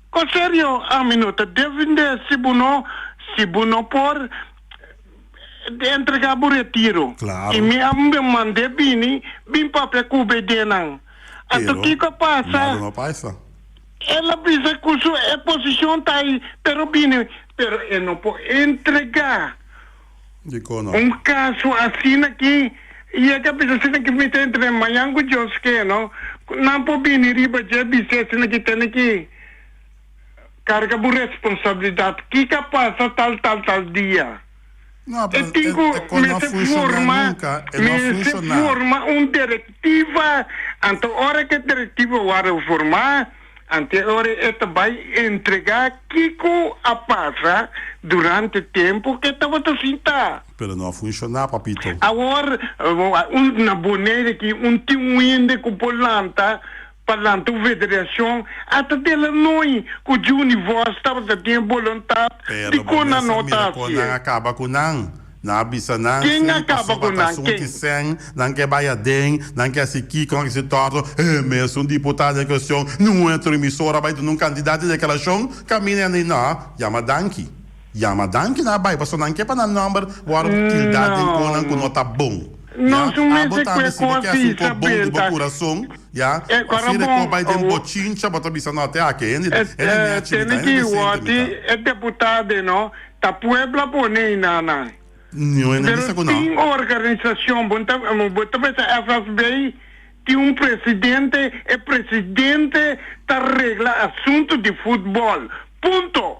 Com sério, a mim não tá defender se não por entregar o retiro. Claro. E me mandei bem papel cubo dentro. Até que passa? Não passa. Ela pensa que a posição está aí, pero eu não posso entregar um caso assim aqui, e a cabeça assim que me tem entre amanhã com Deus que não pode vir riba de bicho assim que tem que carga por responsabilidade, que passa tal dia. Não, mas não forma uma diretiva, então hora que a diretiva vai formar, ante hora esta vai entregar Kiko a passar durante o tempo que estava a sentar. Pero não funciona, papito. Agora, na boneira que tem ende com planta a federação, até dela não que o Junior estava a ter vontade de com a nota. Pero acaba com não. Na bisa nang quem acaba com nang não quer baiadem não quer se que com esse torto mesmo um deputado de questão não entra emissora vai num candidato daquela chão caminha nem não chama danki na vai passou não quer para na number war utilidade com nota bom não sou mesmo que é bom do coração já agora bom vai ter bochincha bota bisa nota aqui ele tem que o deputado não tá puebla bone não é nessa tem organização, bota a FFB, que um presidente é presidente da regla assunto de futebol. Ponto.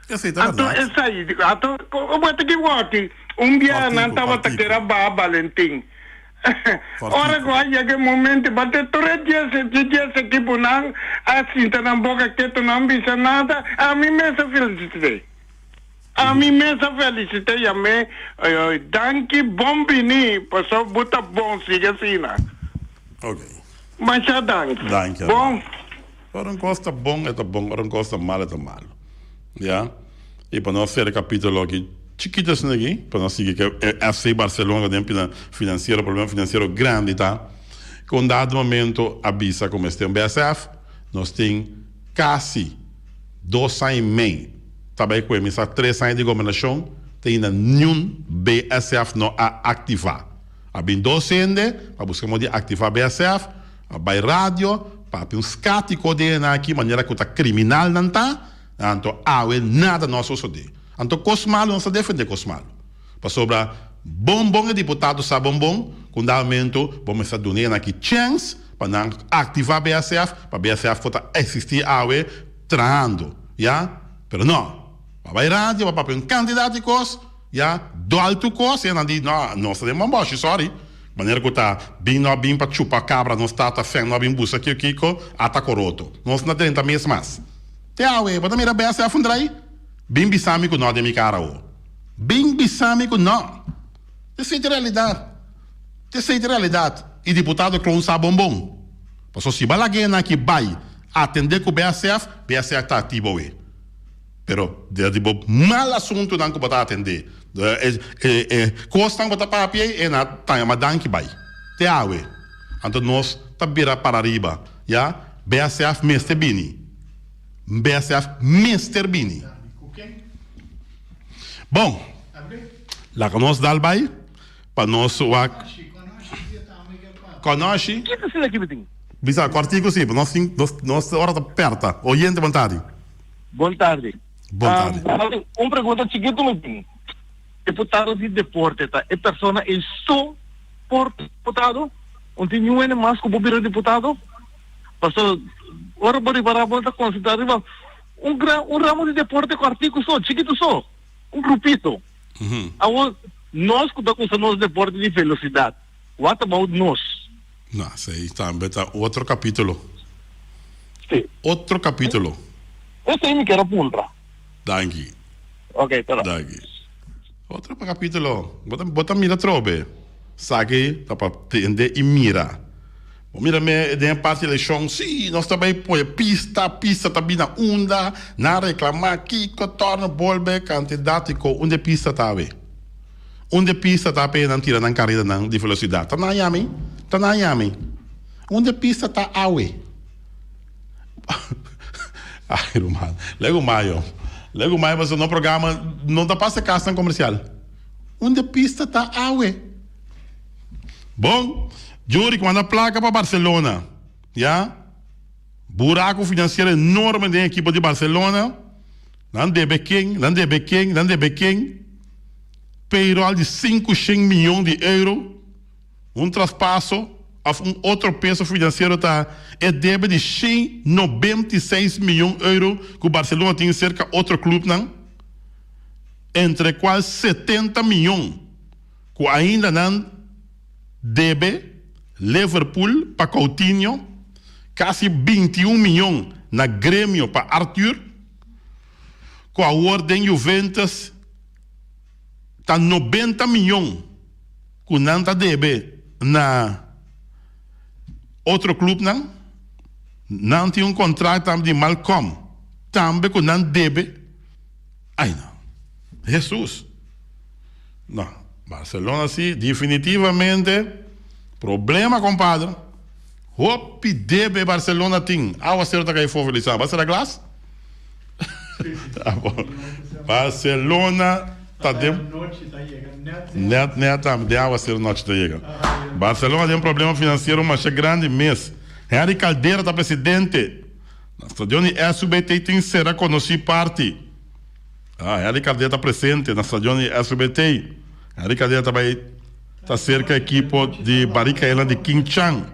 Então, essa aí, então, eu vou ter que votar. Dia não estava a querer Valentim. Ora, agora, que momento, bater 3 dias aqui, não, assim, tá na boca que tu não visa nada, a mim mesmo felicitei. A mim mesmo felicitei, a mim, danke, bom vini, passou, bota bom, siga assim, né? Ok. Mas já danke. Bom? Ora, não gosta bom, é bom, ora, não gosta mal, é malo. Ja? E para nós ser capítulo aqui, chiquitas aqui, para nós seguir que FC Barcelona tem problema financeiro grande, tá? Com dado momento, avisa como este BSF, nós temos quase 2 anos e meio. Também com a 3 anos de governação, tem ainda nenhum BSF não a ativar. Há bem 2 anos, para buscar de ativar BSF, vai rádio, para um escático de aqui, maneira que está criminal, não está? Então, nada nós usamos. Então, Cosmalo não se defende Cosmalo. Para sobrar, bom deputado sabe bom, com momento, vamos estar dando aqui chance para não ativar a BSF, para a BSF poder existir trando, já? Pero não, vai rádio, vai para um candidato de coisa, já? Do alto coisa, e não diz, não se demora, sorry. Maneira que está bem para chupar cabra, não está fé, não bem busca aqui, até coroto. Não se não tem também mais. Te awe, bota mira BSF fundrai. Bem bisami que não de mi cara o. Bem bisami que não. Essa é a realidade. E deputado que não sabe bom. Passou se balaguena que vai atender com o BSF está ativo aí. Pero de mal assunto não que botar atender. Costa botar para pie e na time dan que vai. Te awe. Então nós tá vira para arriba, já? BSF mestre bini. BSF Mr. Bini. Bom, lá que nós dá vai para nós o conosce. Que é isso aqui, Betinho? Bisa, quartico sim, nós hora aperta. Oyente, boa tarde. Boa tarde. Uma pergunta chiquita, Betinho. Deputado de deporte, tá? É pessoa é só por deputado? Não tem nenhum mais como vir deputado? Passou ora para considerar um ramo de deporte com artigo só, chiquito só, um grupito. Nós que estamos com os deportes de velocidade. What about nós? Não, sei, também tá outro capítulo. Sim. Outro capítulo. Esse aí me quero apontar. Danke. Ok, tá lá. Danke. Outro capítulo. Bota mira trobe. Sabe, tá para entender e mira. Mira me de parte eleição, sim, nós também põe pista também na onda, na reclamar aqui que torna bolbe candidato onde pista tá aí. Onde pista tá aí não tira na carreira não de velocidade. Tá na Yami. Onde pista tá aí. Ai, Romano. Lego maio, mas no programa não tá passa casa comercial. Onde pista tá aí. Bom, Júri que manda placa para Barcelona, já? Buraco financeiro enorme da equipe de Barcelona. Não deve quem. Payroll de 500 milhões de euros. Um traspasso a um outro peso financeiro é deve de 196 milhões de euros que o Barcelona tem cerca de outro clube, não? Entre quais 70 milhões que ainda não deve Liverpool para Coutinho, quase 21 milhões na Grêmio para Arthur, com a ordem Juventus, está 90 milhões que não está deve na outro clube, não tem um contrato de Malcolm, também que não deve. Ai não, Jesus. Não, Barcelona sim, definitivamente. Problema, compadre. Hope debe Barcelona tem. A ser da que for feliz. Vai ser a glass? Barcelona tá de net de água ser noite da chega. Barcelona tem um problema financeiro mas é grande mês. Henry Caldeira tá presidente. Na estadião SBT tem será conhecido parte. Henry Caldeira tá presente na estadião SBT. Henry Caldeira também tá cerca da equipe de Baricaela de Quinchang.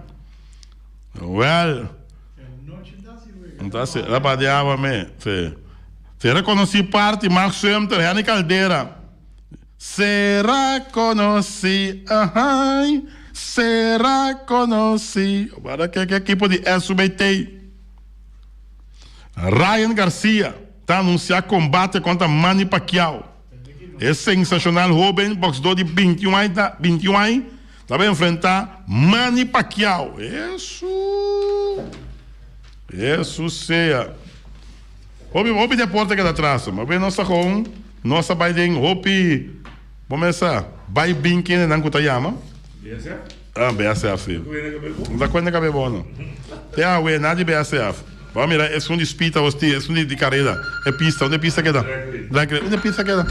Well, entonces, rapaziada, se reconocí parte, Marcos Sumter, Rani Caldeira. Se reconocí, se reconocí. Agora que equipe de SBT. Ryan Garcia está a anunciar combate contra Manny Pacquiao. É sensacional, Robin, boxeador de 21 anos, vai enfrentar Manny Pacquiao. Isso seja. Hopi deporte que da traça, mas bem nossa com nossa vai de hopi. Começa, vai bem quem não cutayama. BSF? BSF. Da quando que é bom. Tem a ué nada de BSF. Vamos mirar, é de espita, é de carreira, é pista, onde é pista que dá? Onde é pista que dá?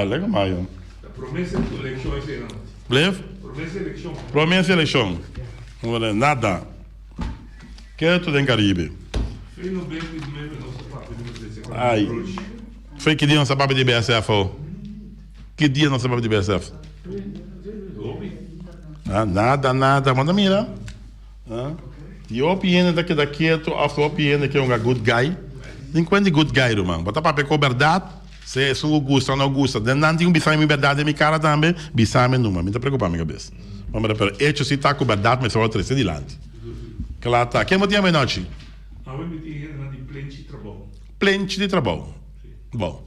Legal, Maio. Promessa de eleições aí, não? Blef? Promessa de eleição. Nada. Que é tudo em Caribe. Ai. Foi que dia não sabe de BSF? Que dia não sabe de BSF? Nada. Manda mira. E o opinião daqui a after opinião que é um good guy. Nem quando good guy, irmão. Bota para pegar verdade. Se é só gusta ou não gusta. Não tem bisame verdade minha cara também. Bisame numa. Me tá preocupado minha cabeça. Vamos ver. Hecho se tá com verdade, mas só outra se dilante. Claro tá. Quem motiva a noite? Plenty de trabalho. Bom.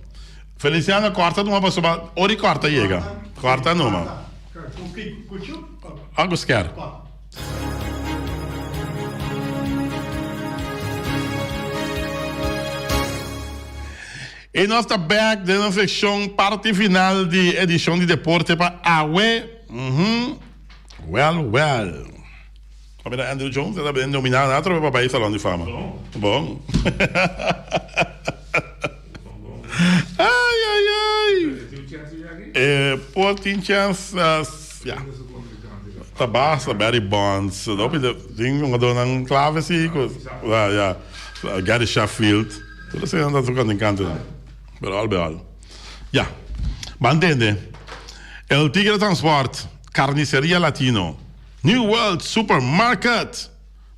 Feliciano corta numa pessoa. Ori corta chega. Corta numa. Algo quer. E nós estamos back de nossa sessão, parte final de edição de deporte para Aue. Well. Como era Andrew Jones, era bem dominado na outra para ir salão de fama. Bom. Ai. Tem chance. Tabasta, Barry Bonds. Tem uma dona em clave, assim. Gary Sheffield. Tudo isso anda tocando em canto. Beral. Ya. Mantende. El Tigre Transport, Carniceria Latino, New World Supermarket,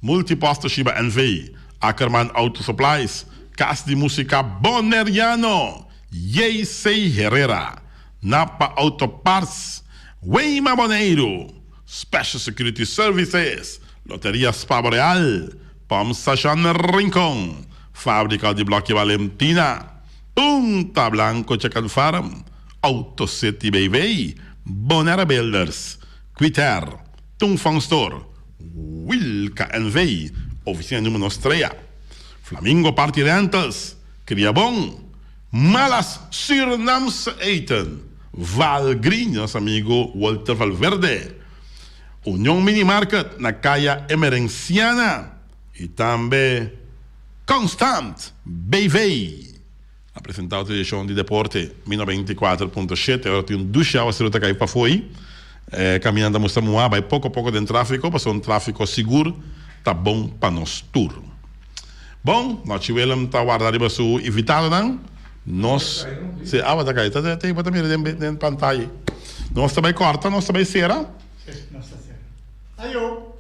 Multiposto Shiba NV, Ackerman Auto Supplies, Casa de Música Boneriano, Yeisei Herrera, Napa Auto Parts, Weima Boneiro, Special Security Services, Loteria Spa Boreal, Pom Sachan Rincon, Fábrica de Bloque Valentina, Punta Blanco Chicken Farm, Auto City Baby, Bonera Builders, Quitter, Tungfang Store, Wilka NV, Oficina número 3, Flamingo Party Rentals, Criabon, Malas Surinamse Eten, Valgrin, nosso amigo Walter Valverde, União Mini Market na Caia Emerenciana e também Constant BV. Apresentado a edição de deporte 1924.7. Agora tem 2 horas de cair para foi. Caminhando a Moçamboa, vai pouco a pouco dentro do tráfego, para ser um tráfego seguro, tá bom para nós tudo. Bom, nós tivemos que guardar para o evitado, não? Nós, se a água da cair, tem que botar dentro da pantalla. Nós também corta, nós também cera. Nossa cera. Ayo.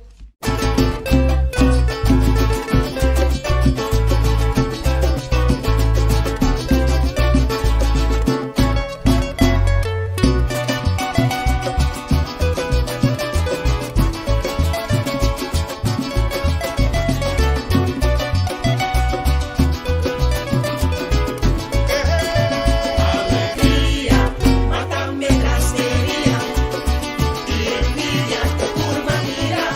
Mira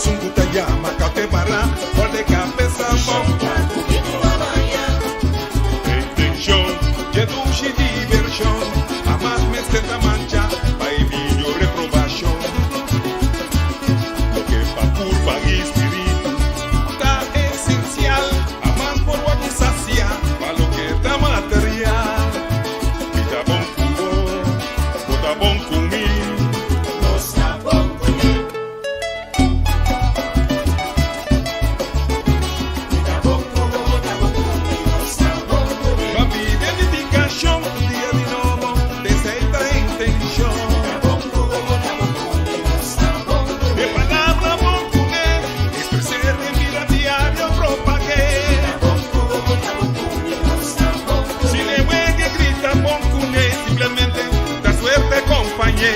sungu ta llama, caute para, por de cabeza intención, que dulce diversión, amas me esta mancha, vai vídeo reprobación. Lo que pa curva y espíritu, ta esencial, amas por guapo sacia, pa lo que ta material. Vida bon cubo, bota bon cumi, nossa bon cumi. Vida bon cubo, bota bon cumi, nossa bon cumi. Papi, identificación, día de novo, deseita intención. Vida bon cubo, bota bon cumi, nossa bon cumi. De palabra bon cumi, expresar de vida diario propagué. Vida bon cubo, bota bon cumi, nossa bon cumi. Si le que grita bon cumi, simplemente la suerte acompañé.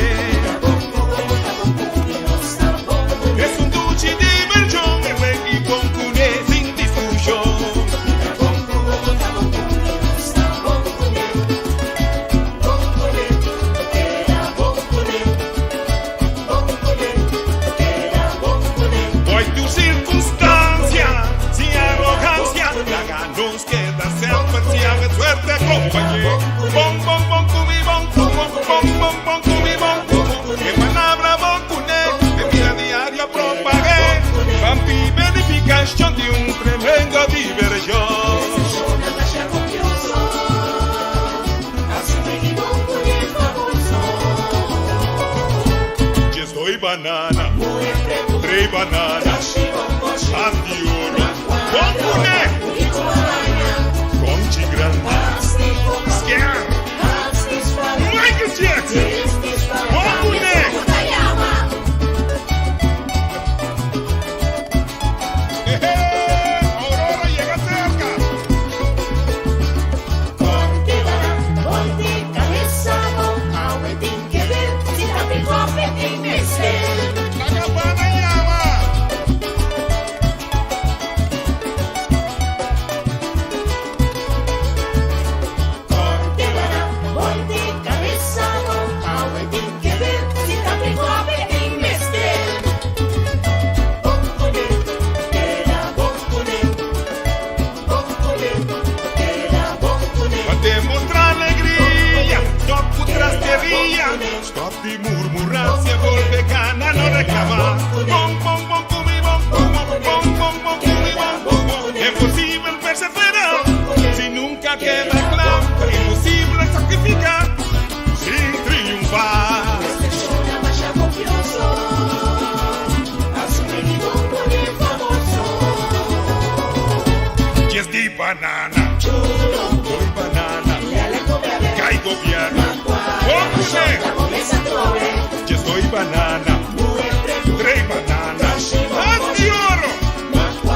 Es un dulce diversión, el reggae bon cumi sin discusión. Hoy tu circunstancia, sin arrogancia, la ganos queda ser parcial, suerte acompañé. Bon, bon, bon, cumi, bon, bon, bon, bon, bon, cumi, bon, bon. Que palabra bon, cune, de vida diaria propagué. Pampi, verificación de un tremendo diversión. Yo soy banana, tres bananas, antioro, bon cune, conchi grande, scare, Michael Jackson, bon cune. Aurora llega cerca. La campana llama. A demostrar alegría, stop tu trastería, stop de murmurar, si vuelve gana no reclama. Bon, bon, bon, cumi, bon, bon, bon, bon, bon, cumi, bon, bon. Imposible perseverar, si nunca queda claro, imposible sacrificar, sin triunfar. Yes, di banana, soy banana, caigo bien. Yo soy banana, tres bananas, antioro,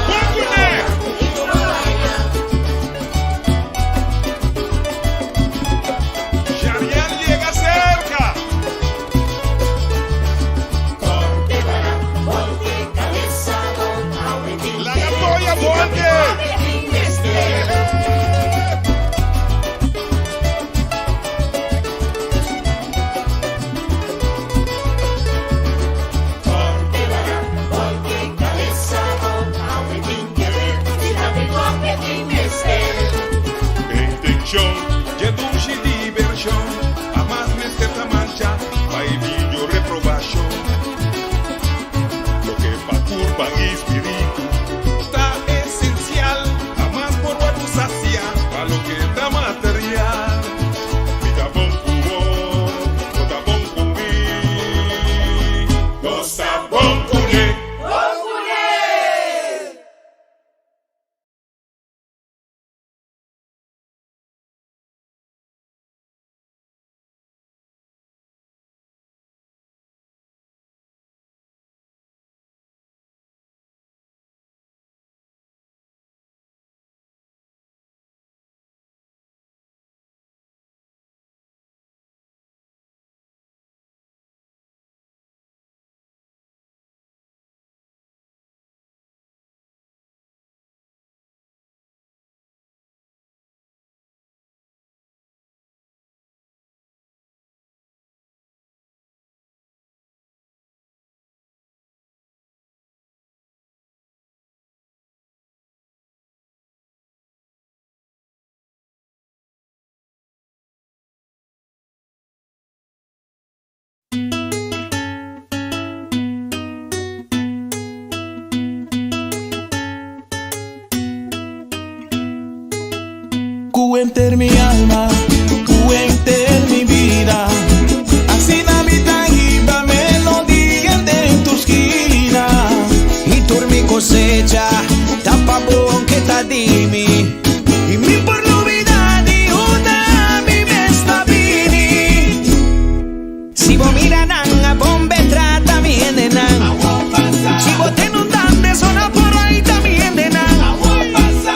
bocune. Shariel llega cerca. La gatoya volque. tú enter mi alma, tú enter mi vida. Así Navidad iba melodía en tu esquina. Y tú mi cosecha, tapa bon que ta dimi. Y mi por novedad y una mi mesta vini. Si vos miran a bombe trata bien de nan. Si vos ten un dan de zona por ahí también de nan.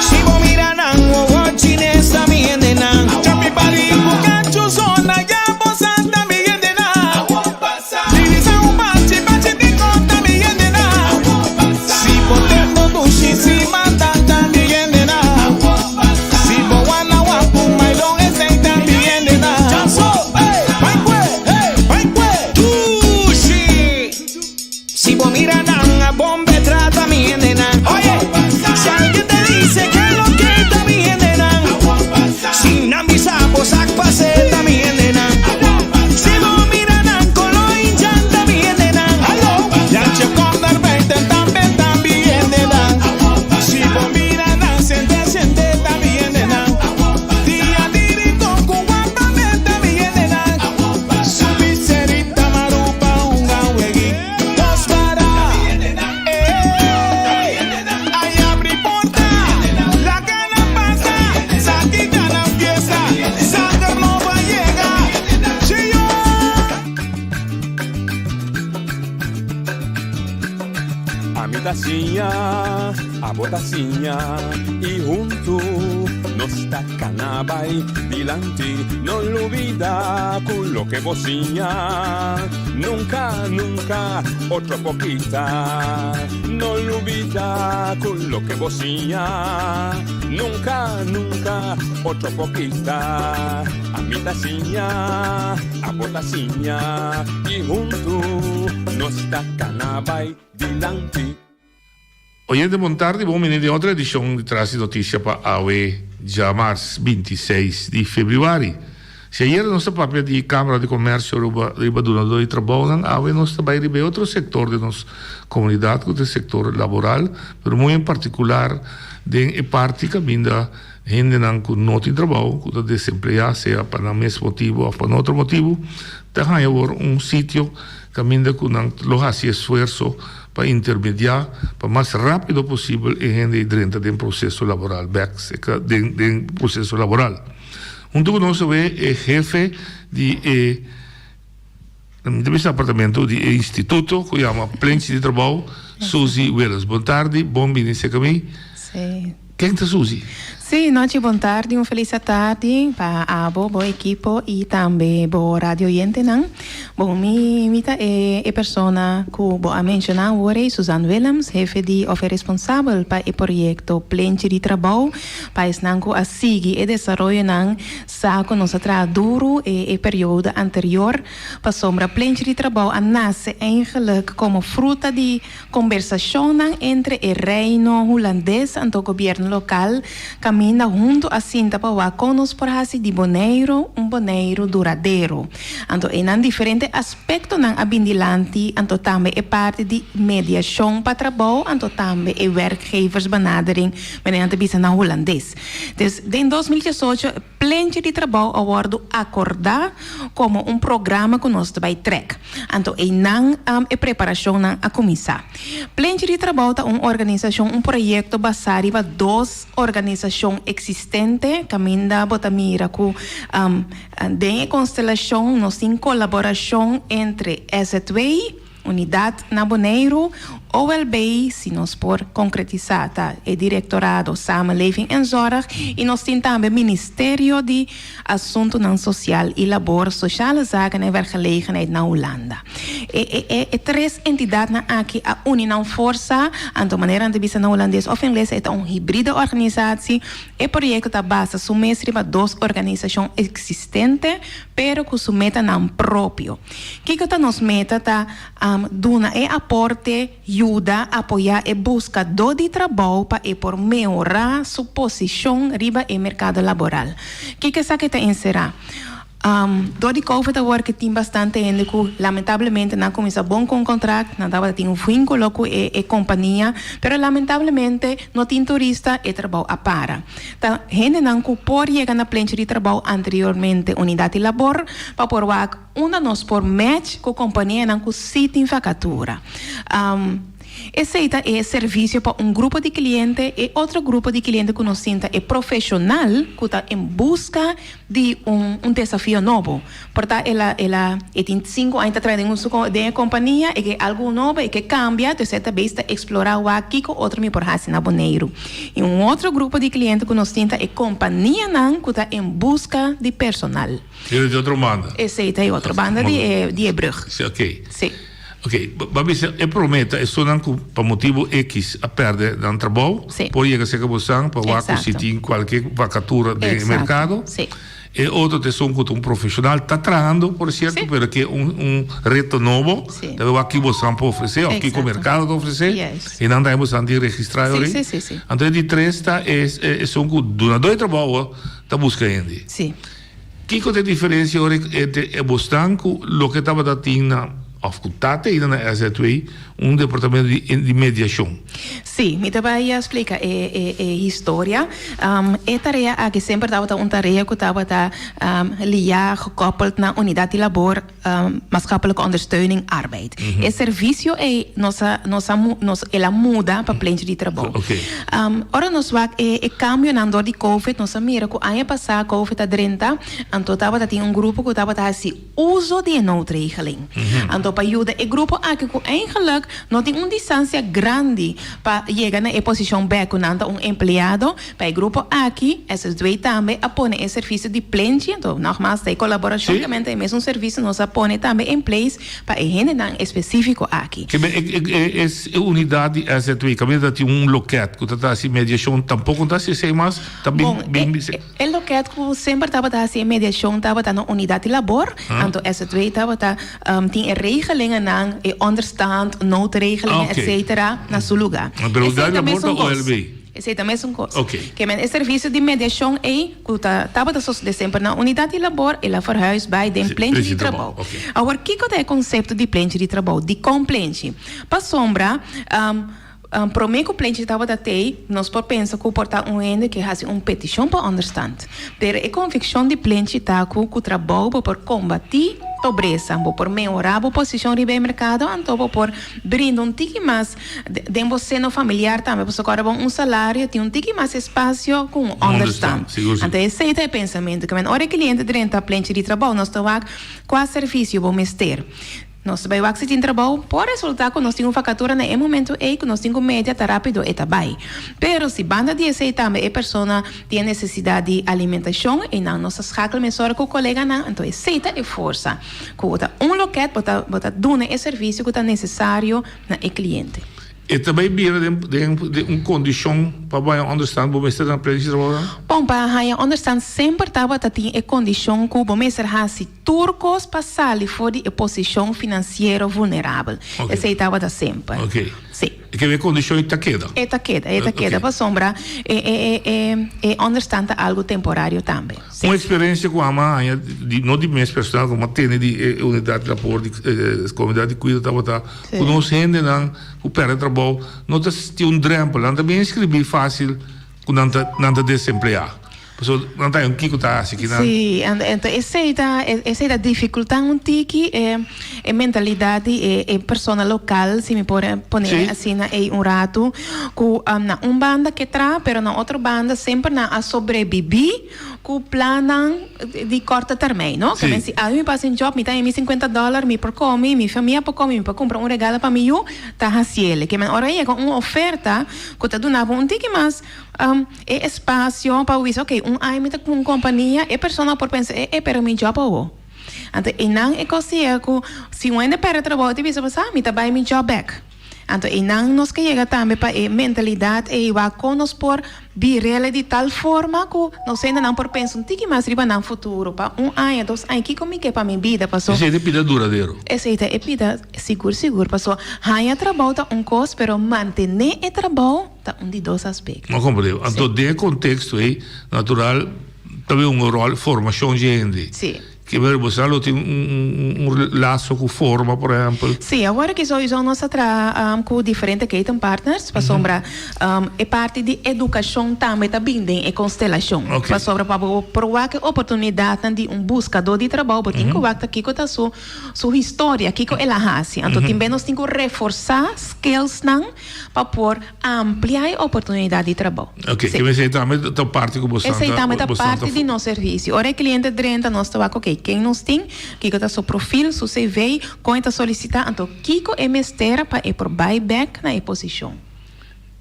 Si vos miran a un chines también de nan. Chapi pari bucacho zona ya vos también de nan. Divisa un bache tico también de nan. Si vos ten un dushi si matan también de nan. Si vos wana wapu my long estate también de nan. Si vos miran a bombe trata bien de nan. Oye, si alguien te dice que lo que también de nan. Si nambisa vos pase también de nan. Si vos miran a colo hinchan también de nan. Ya che con dar 20 también de nan. Si vos miran a siente también de nan. Día diri con cubata también de nan. Su miserita marupa un gawegui. A botacinha y junto nos está canabay dilante, no olvida con lo que bocina, nunca, nunca otra poquita, no olvida con lo que bocina, nunca, nunca otra poquita, a mi tacinha, a botacinha y junto nos está canabay dilante. Oyente Montardi, bom menino de outra edição de Traz Notícia para AUE, já março 26 de fevereiro. Se ayer nossa papel de Câmara de Comércio riba donador e trabalho, AUE nós também riba outro setor de nossa comunidade, que é o setor laboral, mas muito em particular, de parte que ainda gente não não tem trabalho, que está desempregado, seja para o mesmo motivo ou para outro motivo, tem agora sítio que ainda não faz esforço para intermediar, para mais rápido possível e gente dentro do processo laboral, do processo laboral. Junto conosco é o jefe de departamento de instituto, que chama Plente de Trabalho, Suzy Welles. Boa tarde, bom dia, Secami. Sim. Quem é Suzy? Sim, noite, boa tarde, feliz tarde para a boa equipe e também boa rádio oyente, não? Bom, minha é pessoa que vou mencionar hoje, Suzanne Willems, jefe de responsável para o projeto Plente de Trabalho, para que a seguir e desenvolver não saco nossa duro e período anterior, para sombra Plente de Trabalho nasce eigenlijk como fruta de conversação entre o reino holandês e o governo local, caminha junto a cinta para conos por hasi de boneiro duradouro. Então, em diferentes aspectos não abindilante, então também é parte de mediação para trabalho, então também é werkgeversbenadering, mediante bisa na holandês. Então, em 2018, Plente de Trabalho awardo acordar como programa que nós vai track. Então, não é preparação não a começar. Plente de Trabalho é uma organização, projeto baseado em duas organizações existentes, caminda botamira com de constelação, nós temos colaboração entre S2, Unidade Naboneiro, OLB, se nós por concretizar, tá? É Diretorado Samenleving en Zorg, e nós temos também Ministério de Assunto não Social e Labor, Sociale Zaken en Werkgelegenheid na Holanda. Três entidades aqui a unem não força, de maneira de vista na holandês ou inglês, é uma híbrida organização. O projeto está base sumestre para duas organizações existentes, pero que su meta não próprio. Que nos meta tá duna é aporte ajuda a apoiar e busca de trabalho para por melhorar sua posição riba e mercado laboral. Que essa que está encerrar? Door die COVID agora que tem bastante gente que lamentavelmente não começa bom com o contrato, não dava ter vínculo com a companhia, pero lamentavelmente não tem turista e trabalho a para. Então, gente não que pode chegar na plancha de trabalho anteriormente unidade de labor para por nos por match com a companhia não que se tem vacatura. Esse é serviço para grupo de clientes e outro grupo de clientes que nos sinta é profissional que está em busca de desafio novo. Portanto, ela tem 5 anos atrás de uma companhia e que algo novo e que cambia, então você também está explorar o aqui com outro me por na boneiro. E outro grupo de clientes que nos sinta é companhia que está em busca de personal. E de outra banda? Esse é outra banda de Ebrug. Ok. Sim. Ok, mas eu prometo, é só por motivo X a perder no trabalho, por chegar a ser cabocão, para se tem qualquer vacatura de mercado. Sim. E outro te são que profissional está trabalhando, por certo, pero que reto novo, deve aqui você pode oferecer, aqui com o mercado pode oferecer, e não dá você de registrar ali. Sim. Então, de três são que durante o trabalho está buscando. Sim. Que é a diferença entre o Bostanco, o que estava dando afcutate ainda na SATUI departamento de mediação. Sim, me também explica a história. É tarefa que sempre estava uma tarefa que estava ligada, gekoppeld na unidade de labor, maatschappelijke ondersteuning, arbeid. É serviço é ela muda para plantje de trabalho. Ora nós vamos cambio na dor de COVID, nós mira que ano passado COVID 30, então estava tinha grupo que estava assim uso de noodregeling. Então para ajudar o grupo aqui que eigenlijk não tem distância grande para chegar na posição B com empregado, para o grupo aqui, esses dois também apõem o serviço de plantje, então nogmaals, de colaboração também tem mesmo serviço, nós apõem também em place para a gente específico aqui. Que é unidade SATUI, que tem loquete que está assim mediação, tampouco está assim, mas também o loquete que sempre estava assim mediação, estava na unidade de labor, então SATUI estava tem regelingen aan, onderstand, noodregelingen, etc. na seu lugar. Mas também são OLB. Esse também é coisa. Que é serviço de mediação que estava de sempre na unidade de labor e lá verhuis bij de plantje de trabalho. Agora, o que é o conceito de plantje de trabalho? De complantje. Para sombra, para mim, o plantje estava até, nós por pensar que portar ende que faz petição para understand. Pero a convicção de plantje está que o trabalho por combater pobreza, por melhorar a posição de bem mercado, então por brindar tique mais de você no familiar também, porque agora salário tem tique mais espaço com understand. Então esse é o pensamento que hora cliente dentro da plantje de trabalho, nós estamos qual serviço vamos ter. Nós vamos fazer trabalho, por resultar que nós temos vacatura no momento que nós temos média tá rápido e tá bem. Pero se banda de esse também a pessoa tem necessidade de alimentação e não nós escalamos só com o colega não, então esse é força. Que bota loquete, bota dona o serviço que está necessário na cliente. E também vira de condição para understand, para você na plantje de trabalho? Bom, para understand sempre estava tem a condição que você se turcos passar fora de posição financeira vulnerável. Esse estava sempre. Sim. E que a condição é taqueda? É taqueda, para sombra, understand algo temporário também. Sim. Uma experiência com a mãe, não de minha personal, como tem de unidade de apoio, de comunidade de cuidado, estava conhecendo, o pé trabalho, não tem drempo, não também escrever fácil, quando não está desempregado. Não tem que está assim que não. Sim, então essa é a dificuldade um tique é mentalidade é pessoa local se me pode poner assim é rato com na banda que tra, pero na outra banda sempre na a sobreviver com planam de curto termino, não? Que se me passa um job, me tem $50, me por comer, minha família por comer, me por comprar regalo para mim, tá raciele, que hora é com uma oferta que tá dando um tique mais é espaço para isso, aí me tá com uma companhia, e pessoa por pensar, para mim job ou então, e não é coisa que se um ainda para trabalho, te pensa, me tá bem meu job back. Então, e não nos que chega também para a mentalidade e vai conosco por virele de tal forma que nós ainda não por pensar um tique mais riba no futuro, para ano, 2 anos, que comigo é para minha vida, passou. Esse é vida duradouro. Esse é vida seguro, passou. Há trabalho tá costo, pero manter o trabalho tá de 2 aspectos. Não compreendo. Então, dentro do contexto aí, natural, também rol formação de gente. Sim. que você não tem laço com forma, por exemplo. Sim, agora que nós estamos com diferentes partners, para sombra é parte de educação também também é constelação. Para sombra para provar que oportunidade de buscador de trabalho, tem que ver aqui com sua história, aqui com ela hace. Então também nós temos que reforçar skills para por ampliar a oportunidade de trabalho. Ok, que você também está parte com você. Essa também está parte de nosso serviço. Ora cliente drenta nós está ok, quem nos tem, que está seu perfil, seu CV, quem está solicitando, então Kiko é mestre para ir por buyback na posição.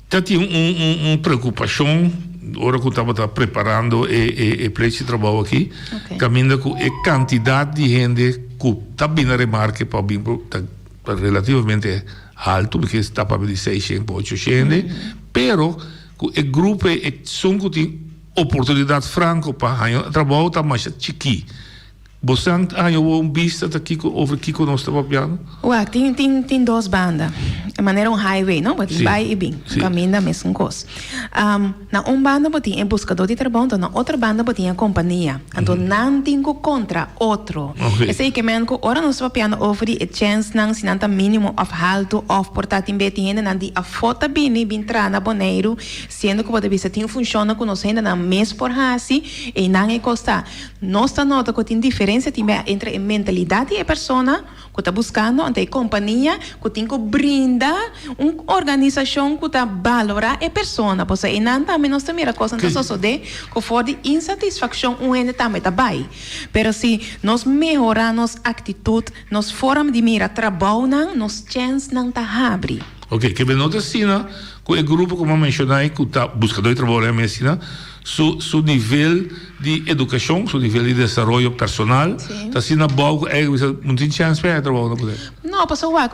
Tem uma preocupação, hora que eu estava preparando e place de trabalho aqui, caminhando com a quantidade de gente que está bem na remarca para bem relativamente alto, porque está para de 600, 800, pero o grupo são que tem oportunidade franca para trabalho está mais chique. Você tem vista aqui over Kiko nós estamos falando? Ué, tem duas bandas. De maneira highway, não? Tem vai e bem. Caminho da mesma coisa. Na banda tem buscador de trabalho, na outra banda tem a companhia. Então não tem contra outro. Esse aí que me enco, ora nós estamos falando over a chance não se não tá mínimo of alto of portátil bem tem não de a foto bem entrar na boneiro, sendo que pode ver se tem funciona com nós ainda na mês por hasi e não é costa. Nós está nota que tem diferença entre a mentalidade e a pessoa que está buscando, a companhia que tem que brindar uma organização que está valorar a pessoa. Porque e não também nós temos a coisa que só de que for de insatisfação um ainda também está bem. Mas se nós melhoramos a atitude, nós forma de mirar trabalho, nós chance não está abre. Ok, que bem nota assim, que o grupo como mencionei que está buscando trabalho é medicina. Su nível de educação, su nível de desenvolvimento personal, está sendo bom, não tem chance para trabalhar. Não, pessoal,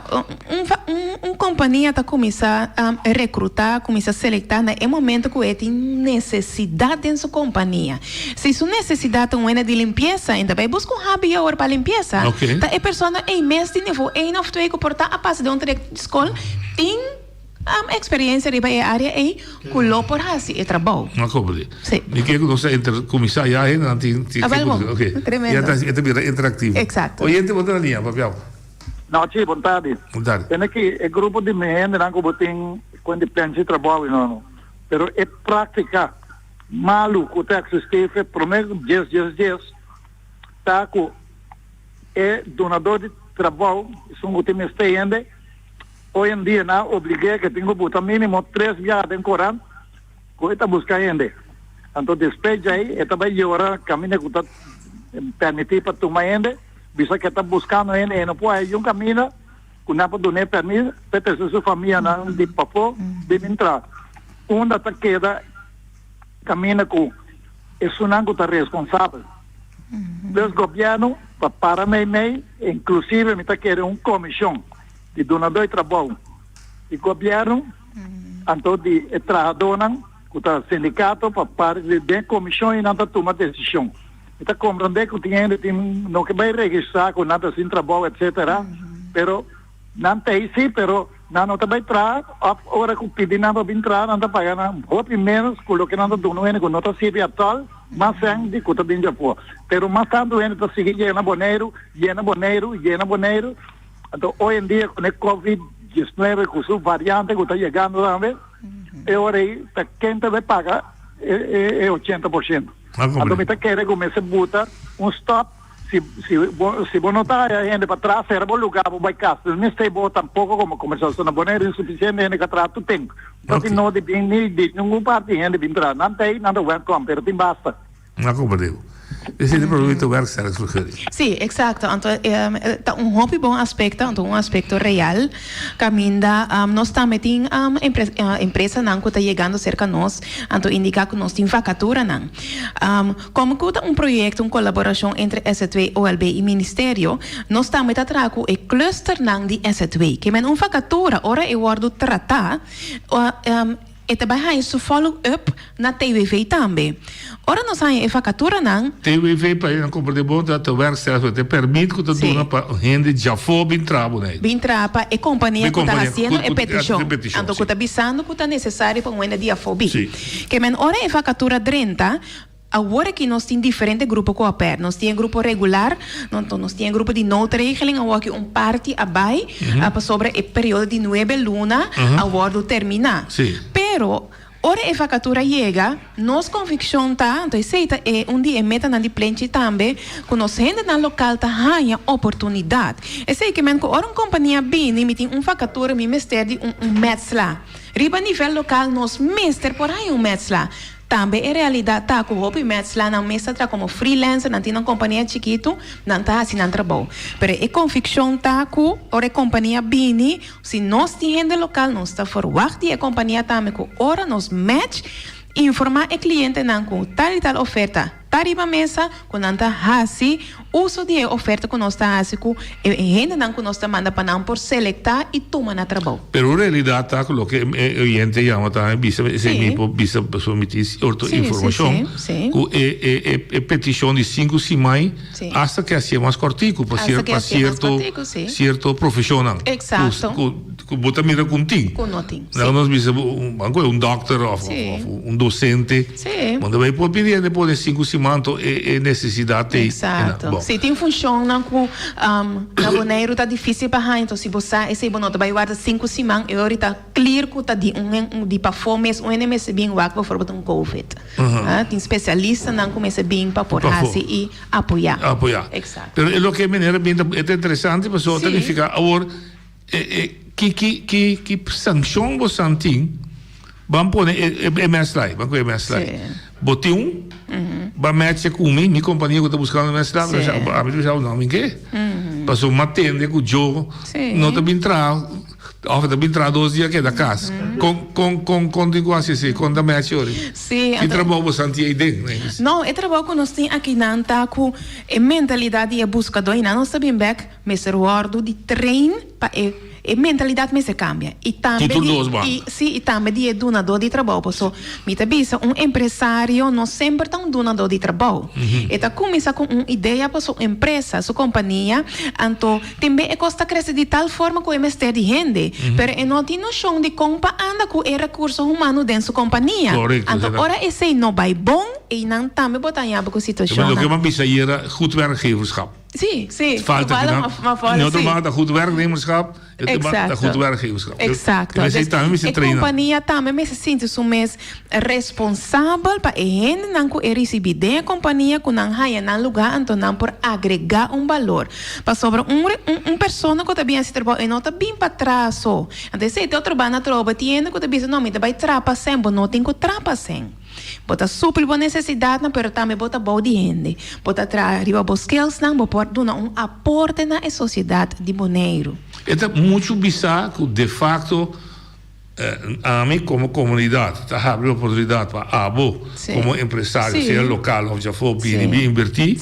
companhia está começando a recrutar, começar a selecionar no momento que tem necessidade em sua companhia. Se sua necessidade é de limpeza, ainda vai buscar happy hour para limpeza. Tá a pessoa em mês de nível 1 ou 2 que porta a passe de de escola, tem a experiência de a área é colou por assim é trabalho. Não compreendo. Sim. E que você começar já não tem ok. Tremendo. É interativo. Exato. Oyente botar na linha, papel. Não, sim, boa tarde. Boa tarde. Tem aqui é grupo de meninos não que tem quando pensa de trabalho não. Pero é prática malu que tá existir prometo 10 tá com é donador de trabalho são o time está ainda. Hoje em dia, não obriguei que tenho que botar mínimo 3 viadas em Corão, que está buscando ainda. Então, depois aí, eu também melhorar caminho que está permitido para tomar ainda, bisa que está buscando ainda, e não pode um caminho que não pode dar permisso, para sua família não de papo, de entrar. Onde está queda, caminho que isso não está responsável. Os governos, para mim, inclusive, me está querendo comissão de donador de trabalho e governo, então de trabalhador, que está sindicato para parte de comissão e não está tomando decisão. Está compreendendo que tem não que vai registrar com nada assim trabalho, etc. Pero não tem sim, pero não está vai entrar, hora que pedir não vai entrar, não está pagando, ou menos com o que não está doando, com não está servindo atual, mas sem de que está bem já for. Pero mas tanto ele está seguindo llena boneiro. Então, hoje em dia, com a Covid-19, com sua variante que está chegando também, agora aí, quem vai pagar é 80%. Então, me está querendo começar a botar stop. Se você não está ainda para trás, era bom lugar para o casa. Não está bom tampouco como começar a boneira insuficiente, ainda que atrás tu tem. Então, não depende de nenhum parte ainda de entrar. Não tem, não vai comprar, tem basta. Não compreendo. Esse produto o werk será exclusivo. Sim, exato. Então, hobby bom aspecto, então um aspecto real. Caminda, nós também temos empresa não que está chegando cerca de nós, então indica que nós temos vacatura não. Como que um projeto, uma colaboração entre S2, OLB e Ministério, nós também está trazendo o cluster não de S2, que é uma vacatura, ora eu guardo tratar. E também há isso follow-up na TVV também. Ora, nós temos a vacatura, não? TVV, para não compreender bom, o werk te permite que tu dona para gente já for bem trabo, né? Bem traba, e companhia que está fazendo é petição. Então, que está avisando que está necessário para um dia for bem. Que men ora a vacatura 30, agora que nós temos diferentes grupos com a pé, nós temos grupo regular, nós temos grupo de noodregeling, agora que parte abai, sobre o período de 9 lunas, agora terminar. Pero ora a vacatura chega, nos convicção tá, então aceita dia meta na de plente também, que nós gente na local tá ganha oportunidade. Eu sei que men ora uma companhia bem, me tem vacatura, me mestre de mês lá. Riba nível local nós mestre por aí mês lá. Também é realidade tá com o mês lá na mesa tra como freelancer, não tem uma companhia chiquito, não tá assinando trabalho. Pero a convicção tá com ora companhia bini, se nós tem gente local, nós está forward a companhia também com ora nos match informar o cliente não com tal e tal oferta. Tariba mesa com anta hasi uso de oferta que nós está hasi com gente não que nós está manda para não por selectar e tomar na trabalho. Pero realidade tá com o que o gente chama tá bisa permitir informação com petição de 5 semanas hasta que assim mais cortico para certo profissional. Exato. Com bota mira com tim. Com notim. Não nós bisa um doctor ou docente. Quando vai por pedir depois de 5 semanas é necessidade. Exato. Se tem funciona com na boneiro tá difícil para então se você esse bonoto vai guardar 5 semanas e ahorita clear que tá de performance um NMS bem wak por botar COVID. Tem especialista não começa bem para por assim e apoiar. Exato. Pero é o que maneira bem é interessante para só verificar agora que sanção você tem. Vamos pôr MS Live, vamos pôr MS Live. Botei vamos meter com minha companhia que está buscando MS Live, a mim já o nome que passou uma tenda com o jogo, não está bem entrado, está bem entrado 2 dias que é da casa, com negócio assim, com da match hoje. Sim. Que trabalho você tem aí dentro? Não, é trabalho que nós temos aqui não tá com a mentalidade e a buscador e não está bem back, mas o ordo de treino para a mentalidade me se cambia e também de donador de trabalho porque me tabisa empresário não sempre está donador de trabalho e tá começa com uma ideia para sua empresa sua companhia então também custa crescer de tal forma que o mestre de gente pero não tem noção de como anda com o recurso humano dentro da sua companhia então ora esse não vai bom e não também botar em água com a situação o que eu pensei era goed werkgeverschap. Sim. Falta de goed werknemerschap, de goed werkgeverschap. Exato. A companhia também se sente responsável para a gente não receber da companhia que não há em lugar então não por agregar valor. Para sobre pessoa que também se trabalha e não está bem para trás só. Então se outro bana troba tiene que também não me vai trapa sempre, não tem que trapa sempre. Bota super boa necessidade, mas também bota boa de gente. Bota arriba os skills, não bota dar aporte na sociedade de Bonaire. É muito bizarro, de facto, a mim como comunidade, está abrindo oportunidade para abo como empresário, seja local ou já for bem invertir,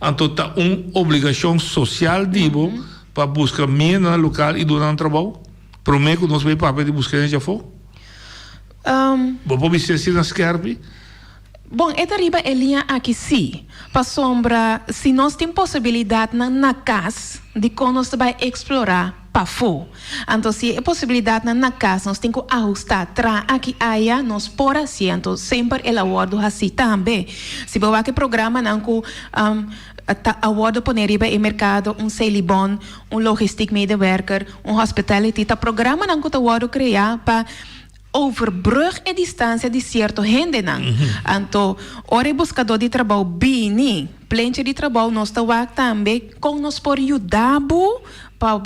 então está uma obrigação social para buscar meio no local e durante o trabalho. Prometo que nós vamos para de buscar já for. Vamos ver se nas querbe. Bom, é arriba a linha aqui sim. Para sombra, se nós temos possibilidade na casa de que nós vai explorar para fora. Então, se é possibilidade na casa, nós temos que ajustar aqui aí, nós por assim, então sempre elaborado assim também. Se você que programa não com award poner riba e mercado seilibon, logistiek medewerker, hospitality, tá programa não que award criar para overbrug a distância de certo gente não. Então, ora buscador de trabalho bini, plente de trabalho nós está também com nós por ajudar para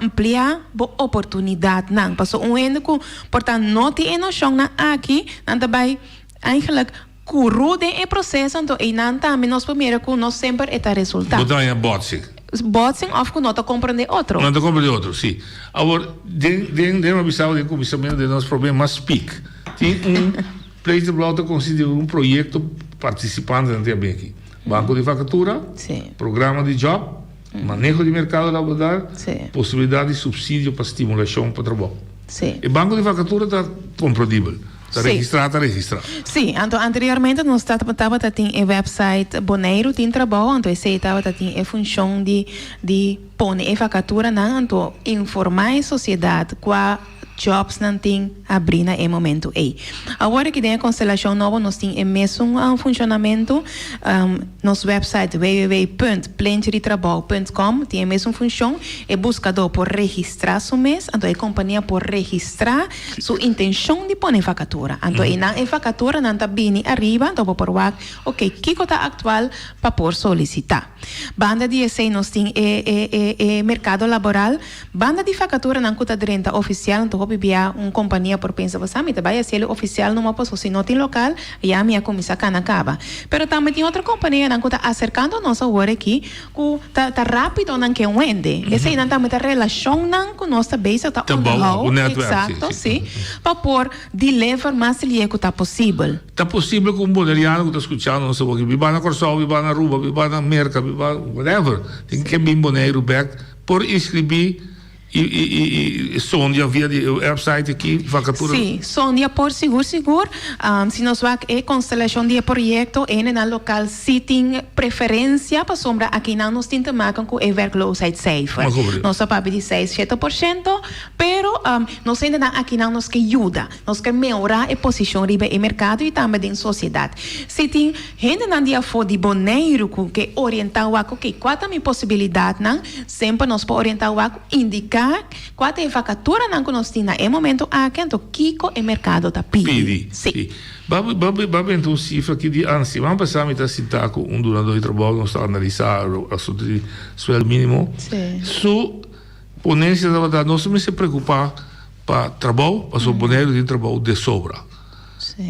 ampliar a oportunidade não. Passou único, portanto, não tem noção aqui, não vai eigenlijk curude e processo, então e não também nós primeiro que nós sempre é resultado. Botar em botsing. Botsing of que não está compreender outro. Não está compreender outro, sim. Agora, dentro da visão de comissamento de nosso problema speak, tem place de blauta considera projeto participante não bem aqui. Banco de vacatura, programa de job, manejo de mercado laboral, possibilidade de subsídio para estimulação para trabalho. E banco de vacatura está compreendível. Está registrado. Sim, então anteriormente nós estava em website Bonaire tem trabalho, então esse estava em a função de pôr a vacatura, então informar a sociedade qual jobs não tem abrir na momento aí. Agora que tem a constelação nova, nós temos mesmo funcionamento, nosso website www.plantiritrabalho.com tem a mesma função, é buscador por registrar seu mês, então a companhia por registrar sua intenção de pôr em vacatura. Então, na vacatura não está bem arriba, então por lá, ok, que está atual para por solicitar. Banda de ESA nós temos mercado laboral, banda de vacatura não está dentro oficial, então vou enviar companhia por pensar, você vai ser oficial numa pessoa, se não tem local, já minha comissão acaba. Pero também tem outra companhia que está acercando a nossa hora aqui, que está rápido não que vende. Essa aí não está muita relação com nossa base, está o network. Exato, sim. Para por deliver mais que está possível. Está possível com um boleriano que está escutando, não sei o que, viva na Corsol, viva na Ruba, viva na Merca, viva whatever. Tem que vir boneiro back por inscrever e Sônia via o website aqui, vacatura. Sim, Sônia por seguro. Se nós vamos a constelação de projeto, na local sitting preferência para sombra aqui não nos tenta marcar com o workload safe. Nós papo de 6-7%, pero nós ainda aqui não nos que ajuda, nós quer melhorar a posição riba em mercado e também em sociedade. Se tem gente não dia for de boneiro que orientar o que qual é a possibilidade não, sempre nós podemos orientar o indicar qual é a vacatura não que nós temos no momento aqui, então Kiko o mercado está pedindo. Sim. Babi então cifra aqui de ansi, vamos passar a citar com durante o trabalho nós está analisar o assunto de sueldo mínimo. Su ponência da verdade nós não se preocupar para trabalho, para o boneiro de trabalho de sobra.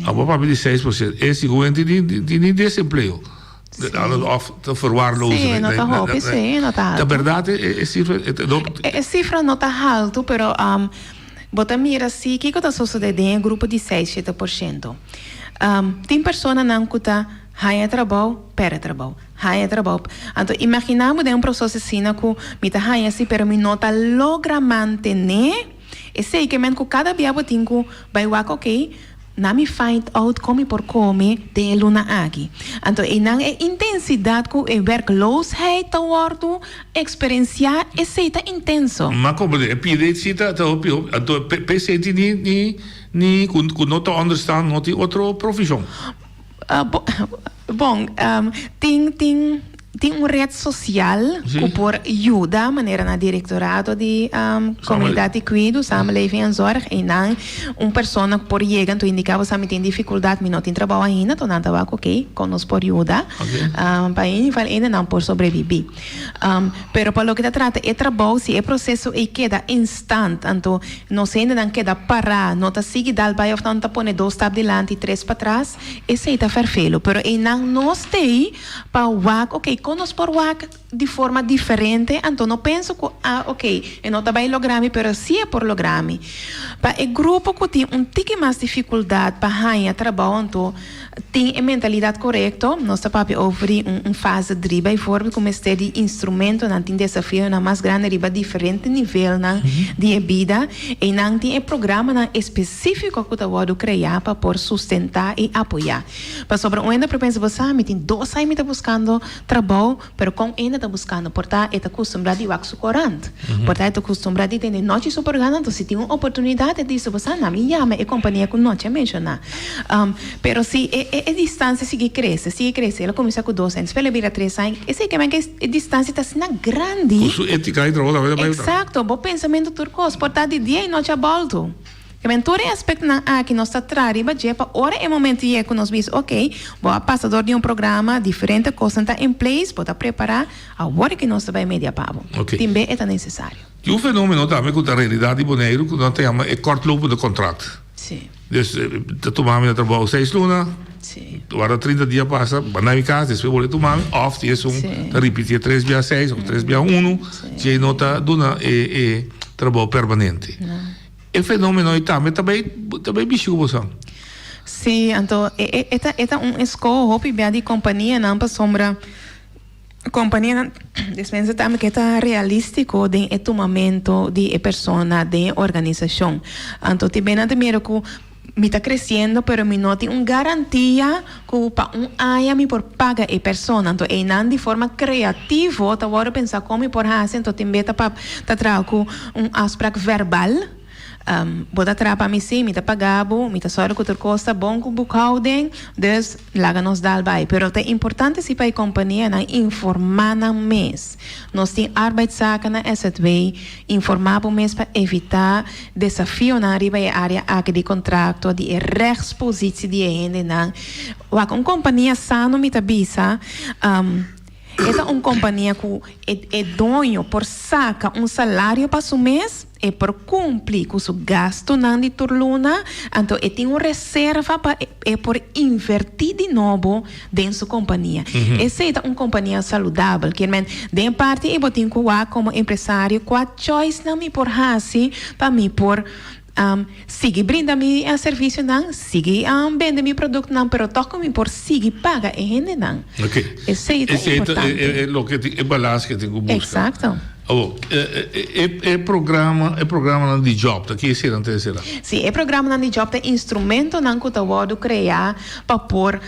A boa parte de 6%. Esse governo tem desemprego. Te verwaarlozen. Sim, não está alto. Sim, não está alto. Na verdade, a cifra não está alto, pero bota mira assim, o que está sucedendo em grupo de 6-7%? Tem pessoas que estão high trabalho, para trabalho. Então, imaginamos de processo assim, que me está high assim, pero me não logra manter, e sei que cada dia eu tenho que vai ok, na me find out como por como de luna aqui. Então, e não é intensidade que o workloadheid te wordo experienciar é seita intenso. Mas como é pide cita então PC ni com não te understand não tem outra profissão. Bom, tem uma rede social que por ajuda a maneira na diretorado de comunidade de cuidado, samenleving en zorg, e não pessoa que por chegar, tu indicava que tem dificuldade, mas não tem trabalho ainda, tu não está ok, conosco por ajuda, para ele ainda não por sobreviver. Pero para o que trata, é trabalho, se é processo e queda instante, então não se ainda não queda parar, não está seguindo, vai não está pondo 2 tab delante e 3 para trás, esse aí está perfeito, pero e não nós tem para o ok, conosco por WAC de forma diferente, então não penso que, ok, eu não trabalho logrami, mas sim é por logrami. Para o grupo que tem tique mais dificuldade para ganhar trabalho, então tem a mentalidade correta, nós estamos oferir fase de riba e forma como este de instrumento, não tem desafio na mais grande riba, diferente nível de vida, e não tem programa específico que eu vou criar para por sustentar e apoiar. Para sobre ainda para pensar, você tem 2 anos buscando trabalho, pero com ainda está buscando, portanto, está acostumado a ir corrente. Portanto, está acostumado a ter noite super grande, então se tem uma oportunidade de você não me chama, é companhia com noite a mencionar. Pero se a distância sigue cresce, ela começa com 2 anos, pela vir a 3 anos, esse que a distância está sendo grande. Com ética e trabalho. Exato, bom pensamento turcos, portanto, de dia e noite a volta. Todo aspecto que nós está trazendo, para hora é momento que nós vimos, ok, vou passador de programa diferente, coisa está em place, vou preparar a hora que nós vai media pago. Também é necessário. E o fenômeno também com a realidade de boneiro, que nós temos é cortloop de contrato. Sim. Dus tomamos o trabalho 6 lunas. Sim. Agora 30 dias passa, na minha casa, depois vou tomar, off, tinha repetir 3 via 6 ou 3 via 1, tinha nota duna e trabalho permanente. O fenômeno também bicho você. Sim, então é escola de companhia não para sombra companhia dispensa também que está realístico de tomamento de persona de organização. Então também não tem que me está crescendo, pero me não tem uma garantia que para ano me por paga a persona. Então é não de forma criativa, tá agora pensar como por fazer, então também tá trago com aspecto verbal. Bota trapa mi sim, mita pagabo, mita sorry que costa bom com boekhouding, dus laga nos dalbij. Pero het importante si para a companhia na informar na mês. Nós tem arbeidszaken na SZW, informar para mês para evitar desafio na riba e área aqui de contrato, de rechtspositie die hende na. Wak companhia sano mita bisa, essa companhia que é dono por saca salário para o mês e por cumprir com o gasto na de turluna, então tem uma reserva para por invertir de novo dentro da companhia. Essa é uma companhia saudável, que de parte eu tenho como empresário qual choice na me por hasi para me por sigue brinda mi serviço não, sigue vende mi produto não, pero toca mi por sigue paga e rende não. Ok. Esse é o que é balance que tem que buscar. Exato. É programa de job, tá? Que será terceira? Sim, é programa de job, é instrumento não que o vou criar para por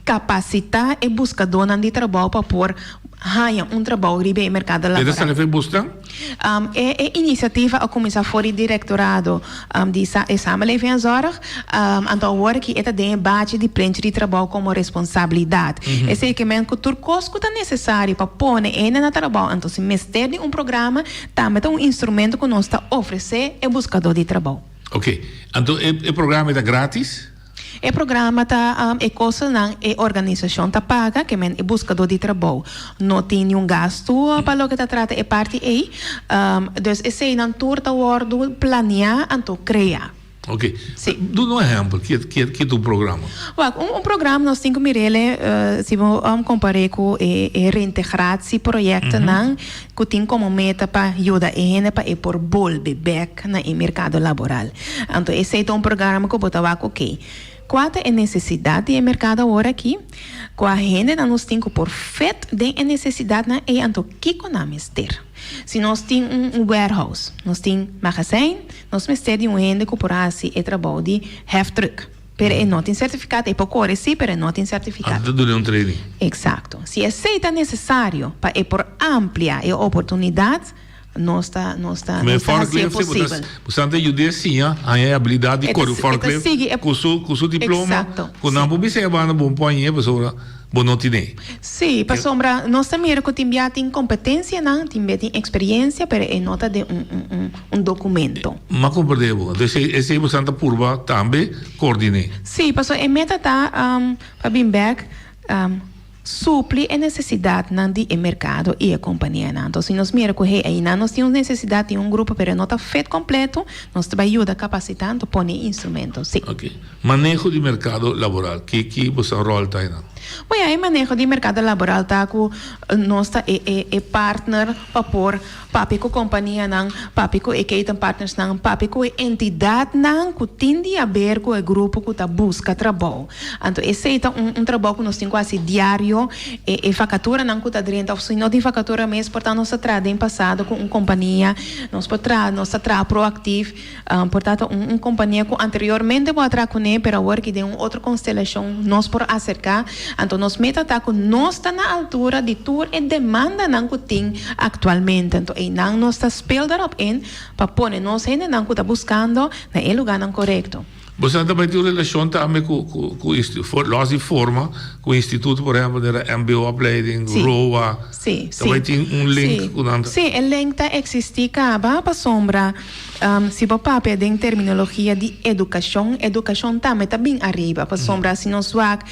capacitar e buscador de trabalho para por ganhar trabalho no mercado laboral. Essa é busca? É iniciativa a começar fora do diretorado de samenleving en zorg. Então, agora que é debate de frente de trabalho como responsabilidade. Esse é que o custo é necessário para pôr ainda no trabalho. Então, se mestre de programa, também é instrumento que nós está oferecer é buscador de trabalho. Ok. Então, o programa é grátis? O programa é coisa não é organização tá paga que é buscador de trabalho não tem nenhum gasto para o que tá trata é parte aí dus esse não turta word planear então criar. Ok. Dá um exemplo que é do programa. Programa nós temos que se vamos comparar com o reintegratie projeto não que tem como meta para ajudar a gente para por volver back no mercado laboral. Então esse é programa que botar ok. Qual é a necessidade do mercado agora aqui? Qual a gente nós temos por feito de necessidade na e então que nós ter? Se nós temos warehouse, nós temos magazine, nós temos gente que por assim é trabalho de half truck. Pero não tem certificado, é por correr sim, pero não tem certificado. Durante um training. Exato. Se é necessário para por ampliar a oportunidade, não está possível. Você ajuda sim, a habilidade de correr forklift, com seu diploma, com não publicidade, não bom põe pessoa, bom não tem. Sim, para sombra, nós também que tem competência, não tem experiência, pero é nota de documento. Mas compreendo, esse é bastante purba também coordene. Sim, para a meta tá para bem back supli a necessidade de mercado e a companhia. Então, se nós miramos que aí nós temos necessidade de grupo, mas não está feito completo, nós também ajuda capacitando, põe instrumentos. Sim. Ok. Manejo de mercado laboral, que você rol está aí? Bom, aí manejo de mercado laboral está com nossa partner para pôr papi com companhia não, papi com equity partners não, papi com entidade não, que tem a ver com o grupo que está busca trabalho. Então esse é trabalho que nós temos quase diário e facatura não que está dentro, se não tem facatura mesmo, portanto nós trabalhamos em passado com uma companhia, nós trabalhamos proativo, portanto uma companhia que anteriormente vou atrás com ele, pero agora que tem outra constelação, nós por acercar. Então, nós meta tá que nós está na altura de tour e demanda não que tem atualmente. Então, aí não nós está speel daarop in para pôr nós gente não que está buscando na lugar não correto. Você também tem uma relação também com los de forma, com o Instituto, por exemplo, da MBO-opleiding, ROA. Sim, também tem link com nada. Sim, o link está existindo para sombra. Se você pede em terminologia de educação também está bem arriba. Para sombra, se nós vamos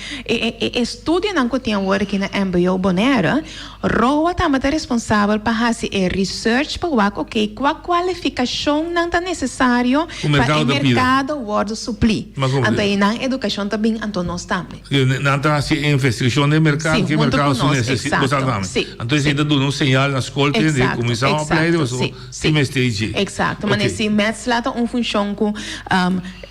estudo não que tem agora aqui na MBO Bonaire, ROA também está responsável para fazer research para ver, ok, qual qualificação não está necessário para o mercado world supli. Então, aí na educação também, então nós também. Não está assim investigação de mercado, que o mercado só necessita. Então, isso ainda dá um sinal na escola de começar a aprender, se mestre. Exato, mas se meslata função que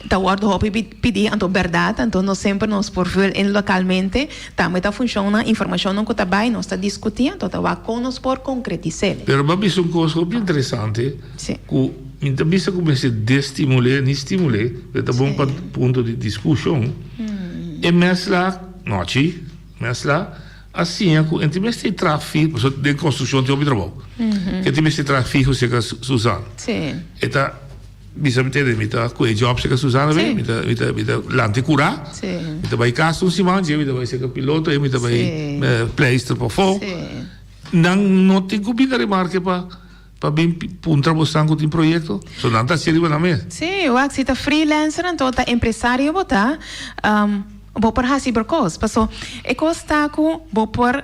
da world hobby pedir então verdade, então nós sempre nos por ver localmente, também está funciona informação não que está bem, nós está discutindo, então está com nós por concretizar. Pero mas isso é uma coisa muito interessante. Sim. Então, bisa começa a destimular, nem estimular, é bom para ponto de discussão. E mesla, noite, mesla, assim, entre mestre tráfico, de construção tem um trabalho. Que tem mestre tráfico, você que Suzano. Sim. Eta bisa meter mita kue job se Susana be mita lante cura mita vai caso si mangia mita vai se piloto e mita vai pleister per fo nang non ti cubita remarche pa bem punta bostango tin proyecto so nanta si arriva na me sì o axita freelancer anto ta empresario bota bo por hasi berkos paso e costa ku bo por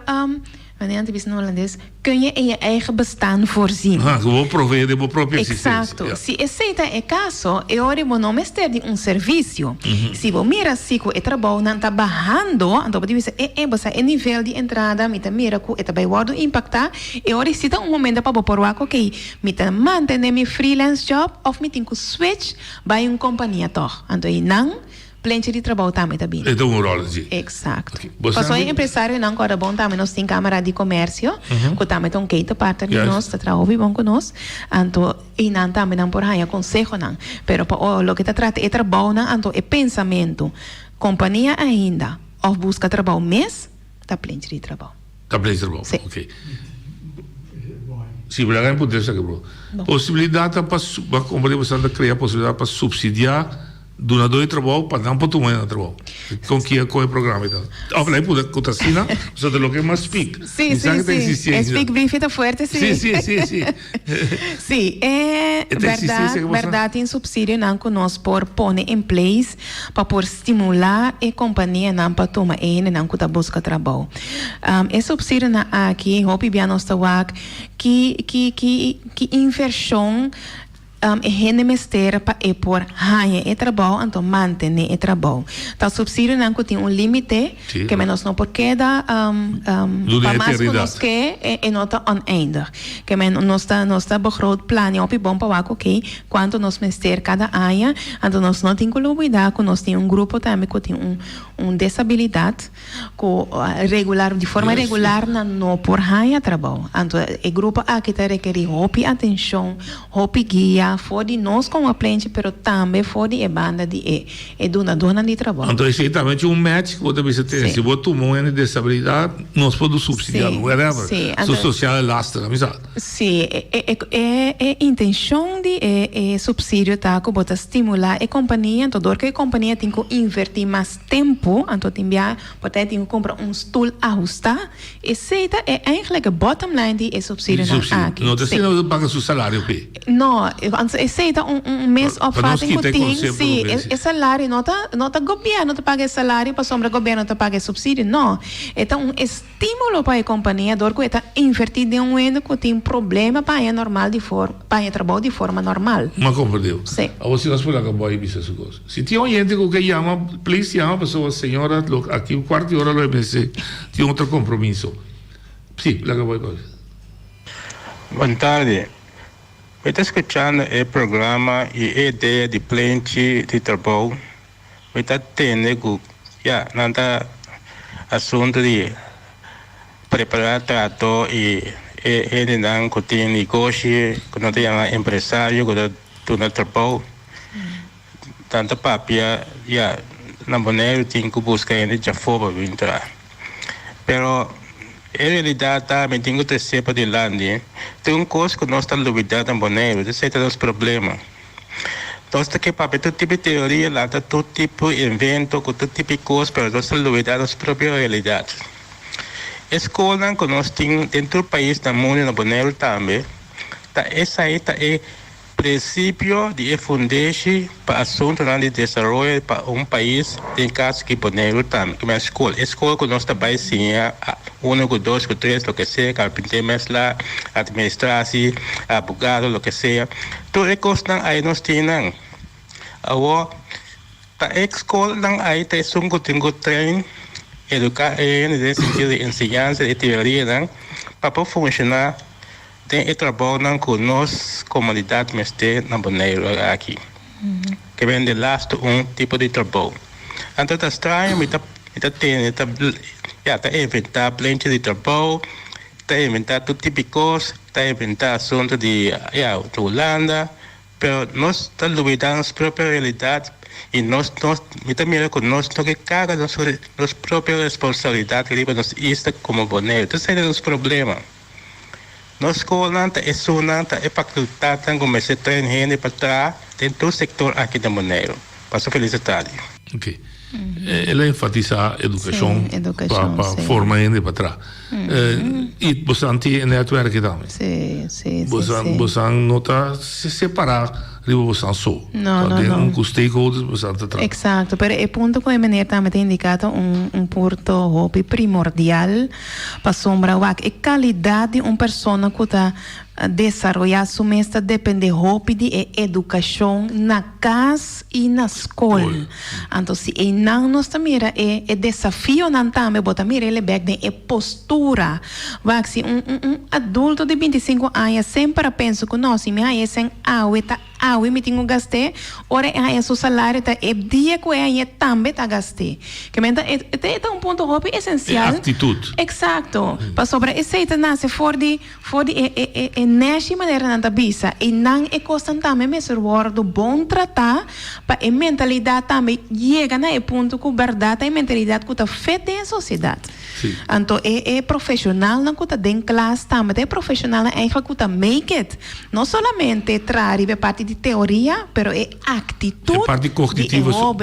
wanneer het is in Hollands, kun je in je eigen bestaan voorzien. Gewoon provee de propria existência. Exacto. Si esse é caso, eu ora não mestre de serviço. Se você mira se o trabalho não está barrando, então pode dizer, você é nível de entrada, me tá mira que está vai guardo impactar, e ora se tá momento para por lá, ok, me tá manter meu freelance job, ou me tem que switch para uma companhia toch. Então não plente de trabalho também tá bem. Então um rol assim. Exato. Passou em empresário não agora bom também nós tem câmara de comércio, que também tem que parte de nós, tá trabalho bom com nós. Então e não também não por aí aconselho não, pero para o que tá trata é trabalho não, então é pensamento. Companhia ainda ou busca trabalho mês, tá plente de trabalho. Tá plente de trabalho. OK. Sim, para poder saber, bro. Possibilidade para companhia você criar possibilidade para subsidiar donador de trabalho para não para tomar trabalho com que é o programa então aí pode cotacinar só de lo que mais speak sim speak bem feita forte sim sim é verdade em subsídio não conosco por pôr em place para por estimular a companhia não para tomar não que tá busca trabalho é subsídio na aqui hope bem nós tá que inversão é mestre para por ganhar trabalho, então manter trabalho. Tá subsídio não que tem limite que menos não porque dá para mais conosco é nota oneindig. Que menos nós tá begroot plan op bom para ok quanto nós mestre cada ano, então nós não tem que cuidar que nós tem grupo também que tem disabilidade que regular de forma regular não por ganhar trabalho. Então o grupo aqui tá requer atenção, guia for de nós como a plente, pero também for de banda de dona de trabalho. Então, isso é também um match que você tem. Se você tomou uma disabilidade, nós podemos subsidiar, whatever. So social é lastra, amizade. Sim, a intenção de subsídio tá que bota estimular a companhia, então, que a companhia tem que investir mais tempo, então, tem que comprar stoel ajustar, e seita é eigenlijk a bottom line de subsídio na aqui. Não, você não paga seu salário, P. Não, aceita mês opvatting que tem, sim, o salário não tá governo não tá paga salário para sombra governo tá paga subsídio, não, então estímulo para a companhia dor que tá invertir de ano que tem problema para é normal de forma para trabalho de forma normal. Mas compreendeu? Sim. A você nós podemos acabar aí isso coisa. Se tem gente que chama, please chama pessoa senhora aqui um quarto de hora lo MC tem outro compromisso. Sim, lá acabou coisa. Boa tarde. Eu estou escutando o programa e a ideia de plente de trabalho. Eu estou tendo nada assunto de preparar trator e ele não tem negócio, que não tem empresário, que não trabalho. Tanto papia, na maneira tem que buscar ele já for para entrar. Pero em realidade, também tem que ter para adelante. Tem coisa que nós estamos duvidando em Bonaire, esse é o nosso problema. Nós temos que fazer todo tipo de teoria, todo tipo de invento, todo tipo de coisa, mas nós estamos duvidando da própria realidade. A escola que nós temos dentro do país, no mundo, no Bonaire também, essa aí é princípio de fundar para assunto de desenvolvimento para país, em caso que Bonaire também, como a escola que nós trabalhamos sim, 1, 2, 3, o que seja, carpinteiro, mestre, administração, advogado, o que seja, tudo isso aí nós temos. Agora, a escola aí tem que treino, educar, no sentido de ensinança e teoria, para funcionar. Tem trabalho com nós, comunidade mestre na Bonaire aqui. Que vem de last tipo de trabalho. Então, está estranho, está inventar plente de trabalho, está inventar todo tipo de coisa, está inventar assunto de Holanda, mas nós estamos duvidando da própria realidade e nós também com nós temos que carregar nossa própria responsabilidade, que nós estamos como Bonaire. Então, esse é o nosso problema. Na escola é sunanta é faculdade comecei a treinar gente para trás dentro do setor aqui da Monero. Passo felicidade. Ok. Ela enfatiza a educação para formar gente para trás. E você tem network também. Sim. Você nota se separar. Não. Stakeholders, Exato, pero o ponto que a maneira também tem indicado ponto hobby primordial para sombra a qualidade de uma pessoa que está desenvolver sua mesta depende hobby de educação na casa e na escola. Então se não nós também é desafio não também bota mira ele back de postura. Vai se adulto de 25 anos sempre pensa que nós se me aí sem eu me tenho gastei, ora é seu salário tá é dia que é também tá gastei. Que menta é um ponto hobby essencial. Atitude. Exato. Para sobre esse nasce for de nessa maneira não tá bisa e não é constantemente me servo bom tratar para a mentalidade também chega na ponto que verdade a mentalidade que tá feita em sociedade. Então é profissional não que tá dentro classe também é profissional é que tá make it. Não somente trazer a parte de teoria, pero é atitude. É parte cognitiva só.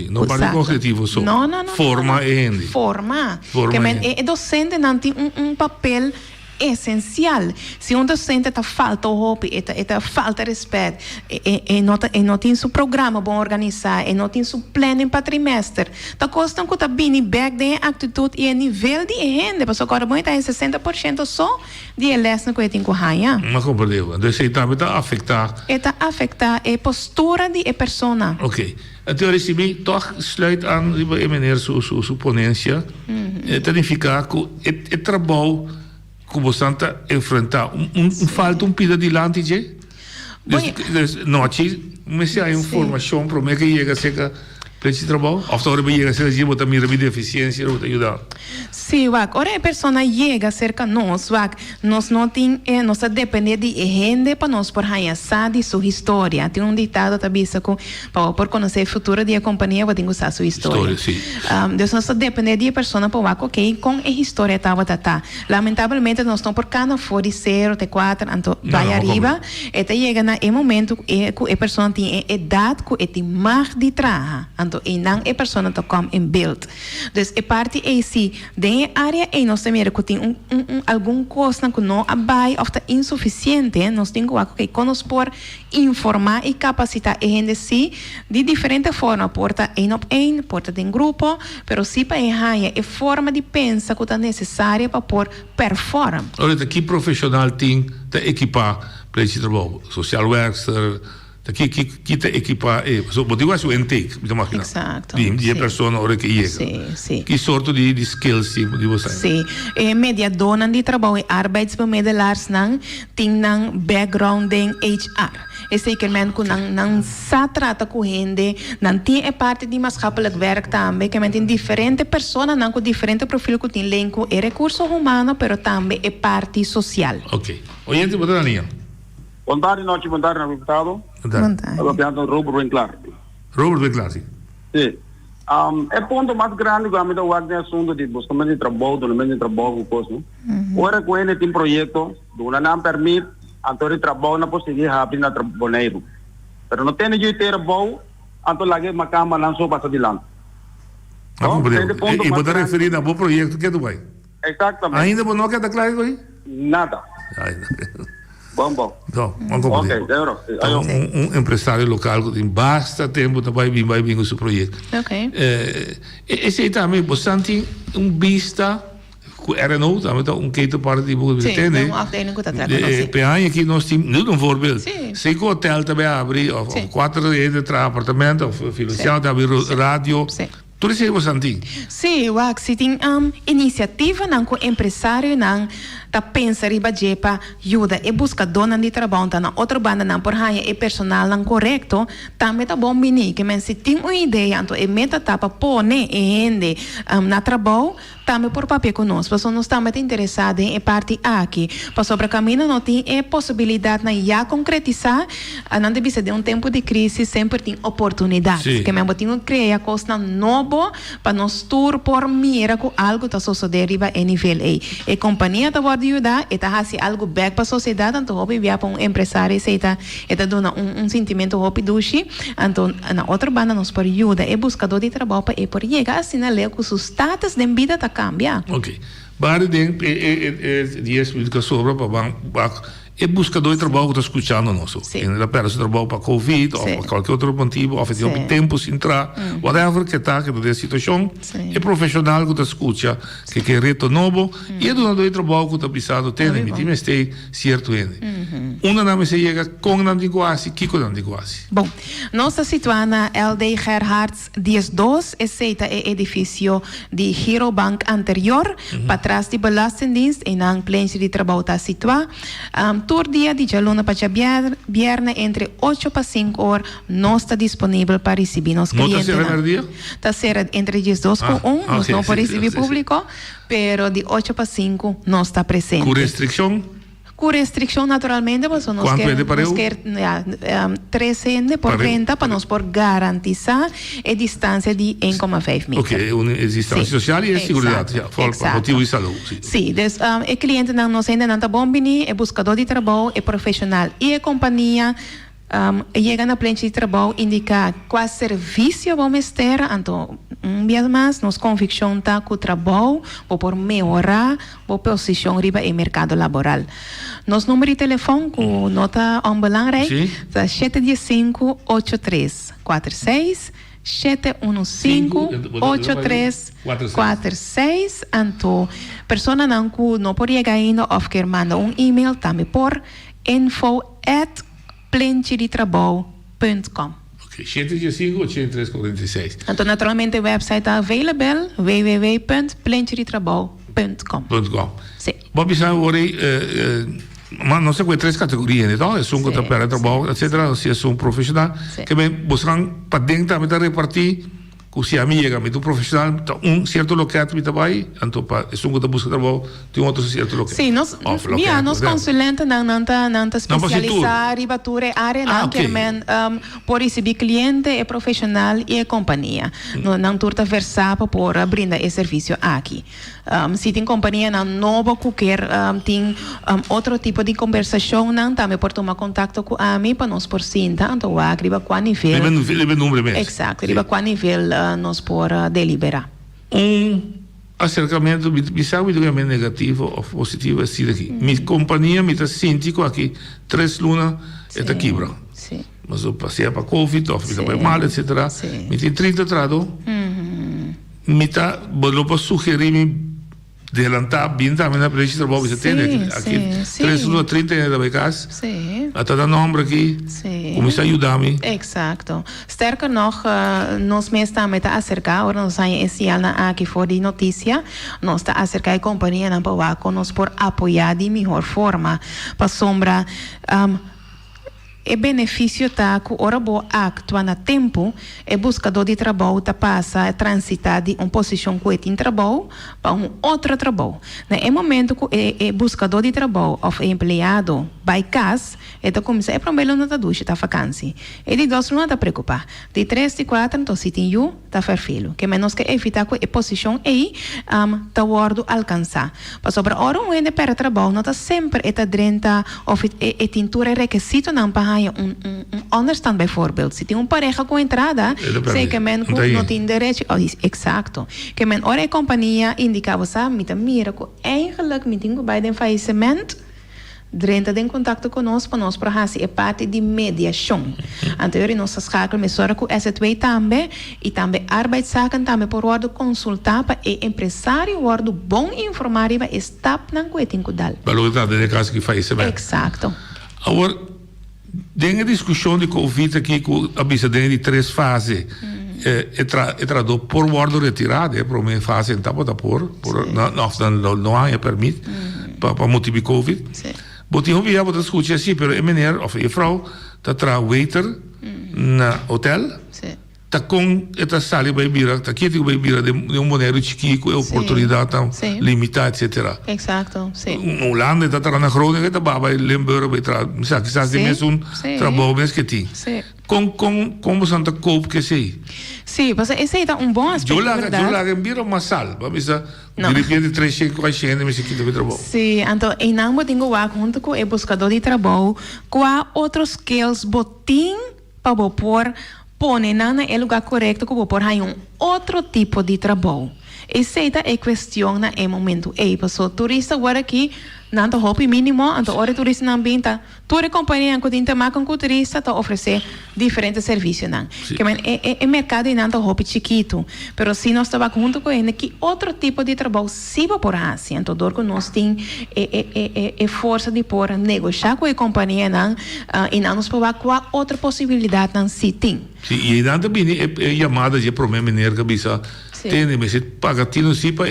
Não parte cognitivo só. Não. Forma ainda. Forma. Que é docente não tem papel essencial. Se um docente está falta o hobby, está falta respeito, e não tem seu programa bom organizar, e não tem seu plano para trimestre, está custando que está bem back de atitude e nível de renda, porque agora muito é 60% só de lesson que tem que ganhar. Mas compreendeu? Então isso também está afetar a postura de pessoa. Ok. Então recebi toch sluit aan die meneer sua ponência. Significa que é trabalho que você está enfrentar falta pida de lantije. Noite, mas se há informação para mim que chega a ser esse trabalho, ou então chega a ser que você mira de eficiência ou te ajudar. Sim, ora a pessoa chega cerca nós não tem, nós depende de gente para nós por conhecer de sua história. Tem ditado também que por conhecer o futuro da companhia, você tem que usar sua história. Então nós depende de pessoa para com a história tá. Lamentavelmente nós estamos por cada fora 0 de 4, então vai arriba, e chega no momento que a pessoa tem idade que tem mais de trabalho. E não a pessoa está como em build. Então, a parte é se de área e nós temos que tem algum coisa que não vai ou está insuficiente, nós temos que por informar e capacitar a gente se de diferente forma, porta porta de grupo, pero se para a forma de pensar que está necessária para por perform. Olha, que profissional tem de equipar para esse trabalho, social worker, que te equipa motivo é o intake de máquina. Exato. De pessoa hora que chega. Sim. Que sorte de skills de você? Sim. Mediadona de trabalho e arbeidsbemiddelaars tem background em HR. É zekermente que não se trata com gente, não tem parte de maatschappelijk werk também, que tem diferentes pessoas, não com diferentes perfis que tem lenco e recursos humanos, pero também é parte social. Ok. Oyente, boa tarde, Boa tarde, deputado. Boa tarde. Robert Winkler. Robert Winkler, sim. Sim. É ponto mais grande que a minha work de assunto de buscamento de trabalho, coisa. Ora com ele tem projeto, do não permite, então ele trabalho não pode seguir rápido na trabalheiro. Pero não tem jeito de trabalho, então lá que uma cama lançou para adiante. E você referir a bom projeto que tu vai? Exatamente. Ainda não quer estar claro aí? Nada. Bom. Então, empresário local que tem bastante tempo vai vir com o seu projeto. Ok. Esse também, você tem vista, era não, também keito para de boa visita, né? Sim, não afdeling que está tratando. Peanha aqui nós temos, não um voorbeeld. Se o hotel também abre, ou 4 de apartamento, ou financiado, também rádio. Tudo isso é você tem? Sim, se tem iniciativa com empresário tá pensa riba jepa ajuda e busca dona de trabalho na outra banda não por aí é personal não correto também tá bom bini que men se tem uma ideia então é meta tá para pôr né ende na trabalho também por papel conosco pessoas não estão muito interessadas em parte aqui para sobre caminho não tem possibilidade na já concretizar não deve ser de tempo de crise sempre tem oportunidade que men botinho criar coisa novo bo para nós tour por mira com algo tá suceder riba em nível A. E companhia tá pode ajudar e tá fazendo algo back para a sociedade, então hobby via para um empresário se tá dando um sentimento hobby dushi, então na outra banda nós por ajuda e buscador de trabalho para e por chegar assim na lei que o status de vida tá cambia. Ok. Bare ding 10 minutos sobre para e buscador de trabalho que está escutando nosso. Ele perde seu trabalho para Covid ou para qualquer outro motivo, ou tem tempo sem entrar, whatever que está, que é a situação, é profissional que está escuta, que é reto novo, e é donador de trabalho que está precisando ter, me tem este certo ainda. Uma nome se chega com não de quase, que com não de quase. Bom, nós estamos situados na LD Gerhards 12, esse é o edifício de Giro Bank anterior, para trás de Belastingdienst, e na planta de trabalho está situado. Todo dia de luna para viernes entre 8 para 5 horas não está disponível para receber nos clientes. Não está certo dia? Está certo entre 12 com 1, nós não podemos receber público, mas de 8 para 5 não está presente. Com restrição? Com restrição, naturalmente, mas nós queremos 13 por 30 para nós por garantizar a distância de 1,5 metros. Ok, distância social e a segurança, por motivo de saúde. Sim, o cliente não ainda não está bom, é buscador de trabalho, é profissional e a companhia chega na planta de trabalho indicar qual serviço vamos ter, então vez mais nos convicção tá com o trabalho por melhorar a posição riba em mercado laboral. Nosso número de telefone com nota belangrijk é 715-8346 715-8346. Então, pessoa não pode chegar ainda ou quer mandar e-mail também por info@plantidetrabalho.com. Ok, 715-8346. Então, naturalmente, o website é available www.plantidetrabalho.com. Sim. Bob, mas não sei quais 3 categorias, então, é um que trabalha trabalho, etc. Se é um profissional, que bem, buscam para dentro também repartir, se a minha chega, um profissional, certo local que trabalha, então, é um que busca trabalho, tem outro certo local. Sim, nós consulentes não especializar em batura área, não que por receber cliente, é profissional e é companhia. Não turta versar para brindar esse serviço aqui. Se tem companhia nova que quer tem outro tipo de conversação, não também pode tomar contato com a mim para nós por cinta, então arriba qual nível. Leve número mesmo. Exato, arriba qual nível nós por deliberar. Acercamento, me sabe do negativo ou positivo assim daqui. Minha companhia me está sentindo aqui 3 lunas está quebra. Sim. Mas eu passei para Covid, ou fica mal, etc. Me tem 30 trado. Me está, vou para sugerir adelantar bem também na preço de trabalho que você tem aqui 330 da casa até dar nome aqui começa a ajudar-me exato sterker nog nós mesmos também está acercar agora nós estamos esse ano aqui fora de notícia nós está acercar a companhia na Pavaco nós por apoiar de melhor forma para sombra e benefício tá que ora boa actua na tempo e buscador de trabalho tá passa a transitar de uma posição que tem trabalho para outro trabalho. No momento que é buscador de trabalho ou empregado vai casa e tá começa a problema não tá ducha tá vacância. E de 2 não tá preocupar. De 3 de 4 então se tem tá ferfilo. Que menos que evitar que a posição aí tá wordo alcançar. Para sobre ora um ende para trabalho não tá sempre eta drenta of e tintura requisito não para understand bijvoorbeeld. Se tem pareja com entrada, sei que men não tem direito. Exacto. Que men ora a companhia indicava sabe, me mira que eigenlijk me tenho bij den faillissemento Drenta tem contato conosco para nós para fazer é parte de mediação. Anterior nós schakelen met zorg com essa twee também e também arbeidszaken também por ordem consultar para o empresário ordem bom informar e estap na coisa incudal. Valorizar de caso que faz isso. Exato. Agora tem a discussão de Covid aqui com a bisa de 3 fases. Entrado por ordem retirada, a primeira fase então por não há permite para motivo Covid. Boti hobby ja wat goed ja zie, pero meneer of je vrouw dat waiter na hotel. Ta com eta sali bij bira, ta kiti bij bira de monero chiquico e oportunidade tão limitada, etc. Exacto, sim. Holanda dat na Groningen, ta baba Limburg bij tra, sabe que sabe mesmo trabalho mesmo que tem. como Santa Cope que sei. Sí, pues ese es un buen aspecto, ¿verdad? Yo la envío más sal, vamos a de repente 3-5 gente me se quita de trabalho. Sí, então em não tenho lá junto com o buscador de trabalho, qual outros skills botim para pôr pôr na lugar correto que pôr aí outro tipo de trabalho. Essa é a questão na momento. Ei, pessoal, turista agora aqui não tá hobby mínimo, então hora turista não binta, toda companhia que tem mais com turista tá oferecer diferentes serviços não. Que é mercado não tá hobby chiquito, pero se nós estava junto com ele que outro tipo de trabalho se vai por assim, então dor que nós tem força de por negociar com a companhia não e não nos provar qual outra possibilidade não se tem. Sim, e ainda também é chamada de problema energia bisa tem mas paga tino se para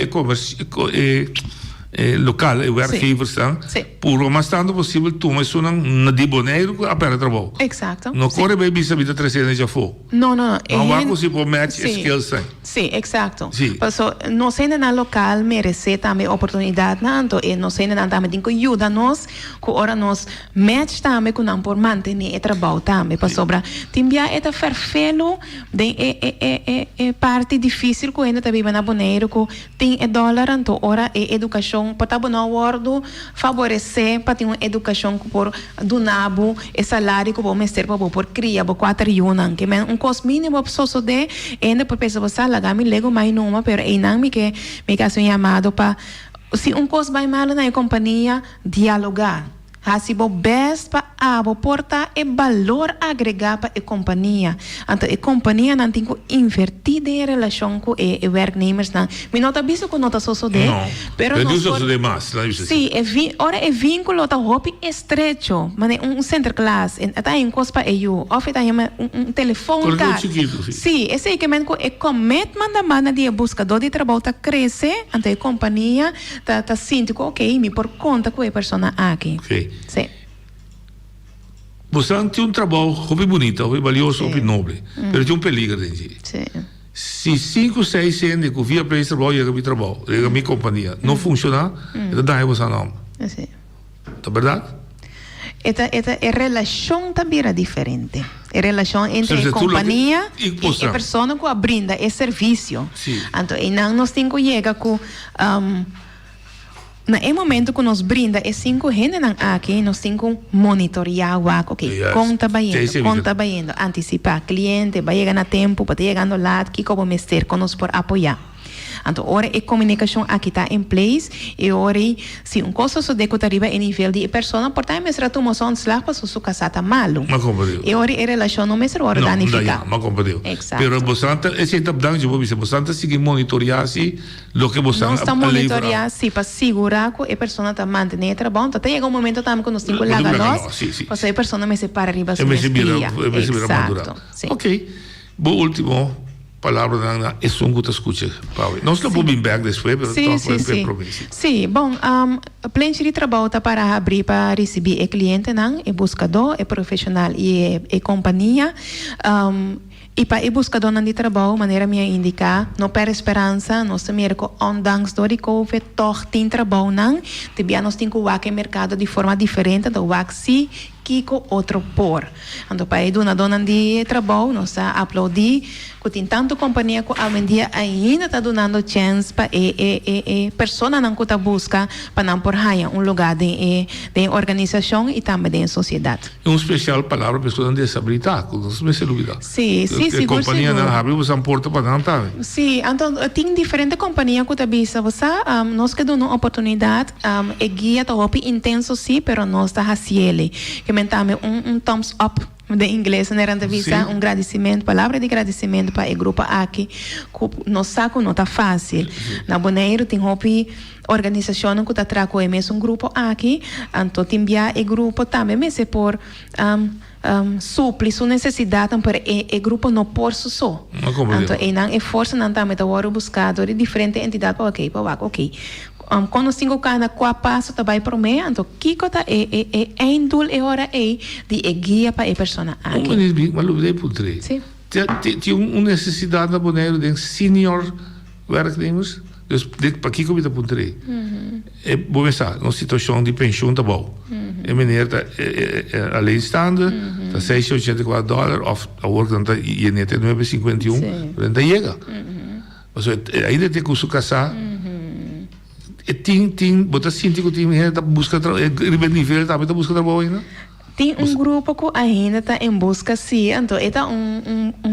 local, werkgevers dan, puro mas tanto possível tu mas na de boneiro a para trabalho. Exato. No corre bem bisa vida 300 já foi. Não. Não vai conseguir match skills sim. Sim, exato. Então, nós ainda na local merece também oportunidade nanto e nós ainda também tem que ajudar nós que ora nós match também com não por manter o trabalho também para sobra. Timbia é ferfelo de parte difícil que ainda também na boneiro que tem dólar então ora educação para estar no acordo favorecer para ter uma educação por do nabo e salário que vou mestre para por criar por 4 anos que é custo mínimo só de ainda por pessoa sala me lego mais numa pero aí não me que chamado para se custo vai mal na companhia dialogar se o best para portar é valor agregado para a companhia. Então, a companhia não tem que invertir em relação com os werknemers. Mas não está visto que não está só de. Não, pero não está de mais. Sim, ora é vínculo está roupa estreito. Mas center class, está em coisa para eu. Ou está telefone. Sim, esse é que é commitment da mana de buscador de trabalho está crescer. Então, a companhia está sentindo que, ok, me por conta com a pessoa aqui. Ok. Sim. Você tem trabalho hobby bonito, hobby valioso, hobby nobre, mas tem peligro dentro. Se 5, 6 anos que via para esse trabalho, eu trabalho, eu minha companhia, não funciona, então dá você não. Sim. Tá verdade? A relação também é diferente. A relação entre a companhia e a pessoa que brinda esse serviço. Então, não nós temos que chegar com no momento que nós brinda é 5 gente aqui nós temos que monitorear conta vai indo antecipar cliente vai chegar no tempo vai chegando lá que como mestre que nós por apoiar. Então, ora a comunicação aqui está em place e ora se coisa só de que arriba em nível de pessoa portar mestre tu moção de slag para sua casa está malo. E ora a relação não mestre ora danificar. Não compreendo. Exato. Pero bastante esse tá dando de você bastante seguir monitorear se lo que você não está monitorear se para segurar que a pessoa está mantendo trabalho. Então chega momento também que nós temos que lagar nós. Para a pessoa me separa arriba sua dia. Exato. Ok. Bo último palavra na é som que tu escuta, Paulo. Nós não podemos back depois, mas sim, bom, pleno de trabalho está para abrir para receber o cliente, não, o buscador, o profissional e a companhia. E para o buscador de trabalho, maneira minha indicar, não perde esperança, nós também ondanks do Covid, toch tem trabalho, não, também nós temos que o mercado de forma diferente, do se que outro por. Então, para a dona de trabalho, nós aplaudir que tem tanto companhia que hoje em dia ainda está dando chance para a pessoa não que busca para não por raia lugar de organização e também de sociedade. Especial palavra para pessoas desabilitadas, não se me dúvida. Sim, a companhia não abre uma porta para não estar. Sim, então tem diferentes companhias que também você nós que damos oportunidade é guia tá intenso sim, pero nós está haciele que também thumbs up de inglês na entrevista, agradecimento, palavra de agradecimento para o grupo aqui, que no saco não está fácil. Na Bonaire tem organização que está trazendo mesmo grupo aqui, então tem o grupo também, mas é por supli sua necessidade para o grupo não por só. Então, e não é força não também está buscando de diferentes entidades para ok. Quando nós temos cada qual passo também para mim, então que coisa é indul é hora de guia para a pessoa. Mas eu dei por três. Tem uma necessidade na Bonaire de senior werknemers, Dus para aqui como está puntere. É bom pensar, uma situação de pensão tá bom. E meneer tá alleenstaande, tá $684 of a work dan tá e net 951, renda chega. Mas ainda tem que se casar. E tem, bota sinto que tem tá busca nível tá busca trabalho ainda. Tem grupo que ainda está em busca, sim. Então, é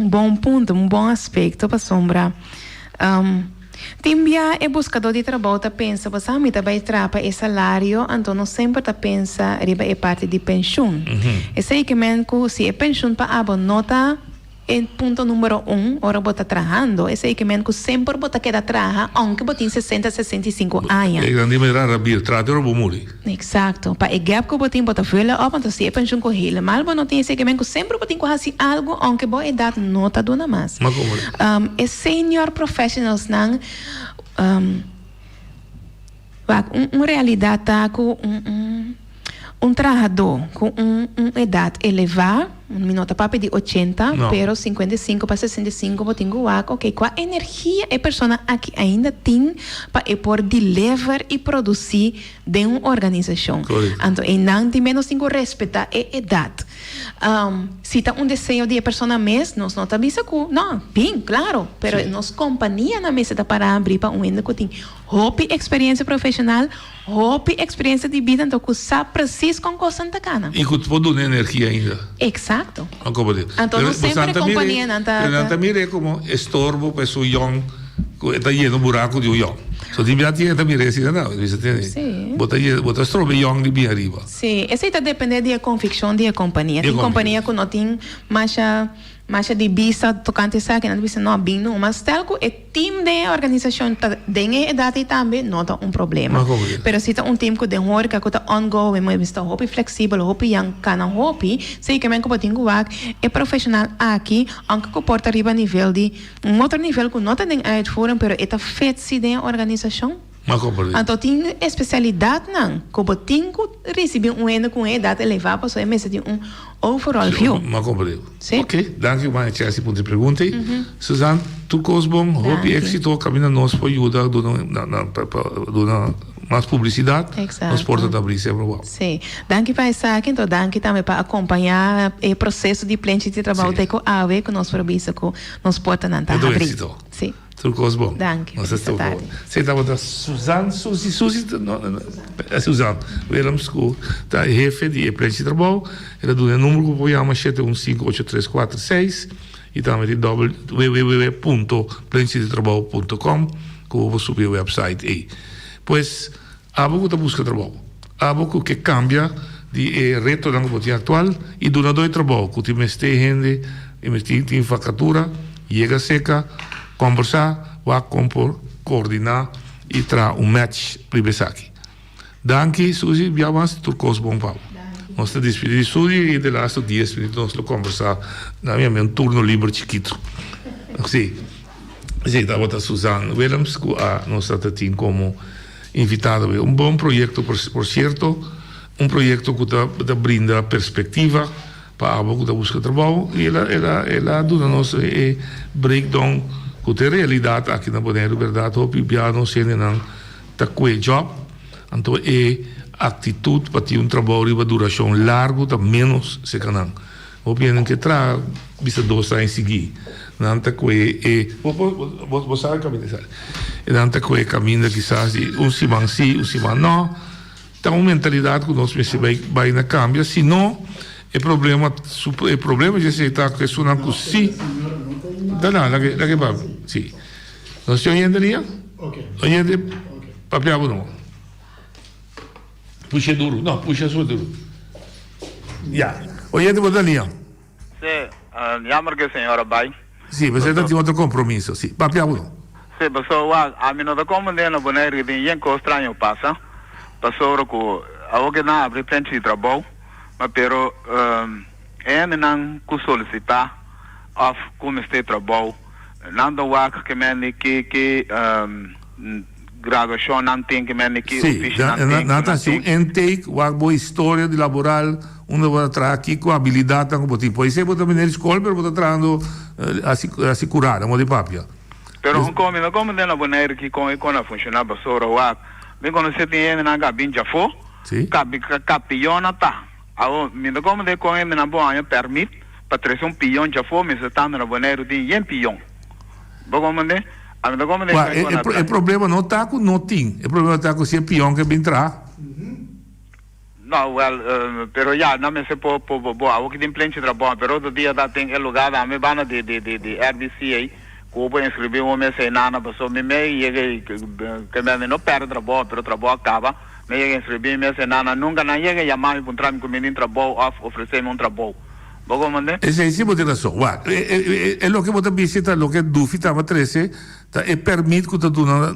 bom ponto, bom aspecto para sombra. Tem é buscador de trabalho, tá pensa, você me tá vai trapa é salário, então não sempre tá pensa riba é parte de pensão. Esse aí que menco se é pensão para abo nota em ponto número 1, ora bota trabajando, esse aí que menco sempre bota queda traja, aunque botin 60, 65 anos. É grande melhor rabir, trate ou morrer. Exato, para o gap que botin bota vela op, então se é pensão com ele, mas não tem esse que menco sempre botin com assim algo, aunque boa idade nota dona mais. Mas como? É senior professionals não realidade tá com trabalhador com idade elevada, minuto papo de 80, pero 55 para 65 vou ter ok, qual energia a pessoa aqui ainda tem para por deliver e produzir de uma organização. Então, e não de menos tem que respeitar a idade. Se tá desejo de a pessoa mesmo, nós não tá bisa com, não, bem, claro, pero nós companhia na mesa da para abrir para ainda que tem hope experiência profissional, hope experiência de vida, então que sabe preciso com coisa da cana. E que pode dar energia ainda. Exato. Então, não sempre companhia não tá. Não tá mire como estorbo para o young, que está lleno buraco de young. So ti piatti che mi resi não, você tem. Sim. Bota strobe young de bem arriba. Sim, esse está dependendo da convicção da companhia. Tem companhia que não tem mais de visa tocante a que não bisa não bem não, mas tal que o time da organização tem idade também não tá problema. Mas se tá time que tem work que tá ongoing, mas está hope flexível, hope young, cana hope, sei que men que botin que é profissional aqui, aunque que porta arriba nível de outro nível que não tem uitvoeren, pero é feito se da organização. Então tem especialidade não, que botin que receber ano com idade elevada, para só mesa de overall view. Ma compreendo. Ok, dank u maar Chelsea punto pergunta. Suzanne, tu bom, hope éxito, caminha nós para ajudar dona mais publicidade. Nós porta da brisa sempre bom. Sim, danke para essa aqui, então danke também para acompanhar o processo de plante de trabalho que a ver com nós probisa com nós porta na tá abrir. Sim. Tudo bom. Danke. Você estava da Suzanne, Suzanne, Williams, que é jefe de plante de trabalho, ela do número que apoiamos 715-8346 e também de www.plantedetrabalho.com, que eu vou subir o website aí. Pois, há pouco da busca de trabalho, há pouco que cambia de reto da companhia atual e do lado do trabalho, que tem mais gente, tem vacatura, chega seca, conversar, vai compor, coordenar e trazer match para aqui. Danke, Suzy, biamas, turcos bom pau. Nós estamos despedindo de Suzy e de lá estes dias nós vamos conversar na minha turno livre chiquito. Sim, estava a Suzanne Williams, que nós estamos como invitado. Bom projeto, por certo, projeto que brinda perspectiva para a busca de trabalho e ela dá-nos breakdown que a realidade aqui na Bonaire, verdade, o pibiano não sendo não tá com o job, então atitude para ter trabalho de duração largo, tá menos se canang. O piano que traz, bisa 2 anos seguir, não tá com vou saber caminho sabe, não tá com o caminho quizás de semana sim, semana não, tá uma mentalidade que nós vai na cambia, se não o problema de aceitar que isso não é sim. Não, la que va. Sí. ¿No estoy oyendo, Lía? Ok. Oyendo, papiabo no. Puxa duro. No, puxa suave duro. Ya. Oyendo, ¿vos, Lía? Sí, llamo que señora Bay. Sí, pero usted tiene otro compromiso, sí. Papiabo no. Sí, pero a mí no te comandé no poner que tiene algo extraño pasa. Pasó que algo que nada abre frente de trabajo, pero não solicitar of como este trabalho não do work que me que graduação não tem que me que não tá assim intake uma boa história de laboral onde vai trazer aqui com habilidade como tipo pode ser botar na escola mas botar trazendo assim curada como de papia Pero como de na boneira que com a funcionar basura wa. Bem quando você tem na gabin já for. Sim. Capiona tá. Ainda como de com na boa permite para trazer pion já for, mas está na boneira tem pion. Como de o problema não está com nothing. O problema está com se pion que entrar. No, pero ya, no me sé po, o que tem plente de trabalho, pero outro dia da tem lugar da me bana de RBCA, que eu inscrevi um mês na pessoa me que me não perde trabalho, pero trabalho acaba, me inscrevi mês na nunca na chega chamar me encontrar com menino trabalho, oferecer um trabalho. Bogo mande? Esse sim pode razão. É o que você visita, o que dúvida para 13, é permite que tu duna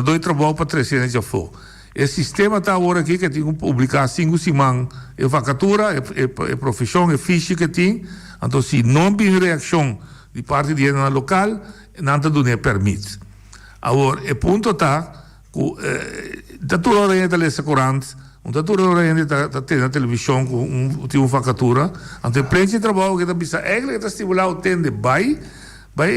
dois trabalho para 13 já for. O sistema está agora aqui que tem que publicar 5 semanas a vacatura, a profissão, a ficha que tem. Então, se não tem reação de parte de na local, não está dando permite. Agora, o ponto está que toda hora entra nessa corrente, toda hora entra na televisão com uma vacatura. Então, o plano de trabalho que está pensando, é que estimular o tempo de vai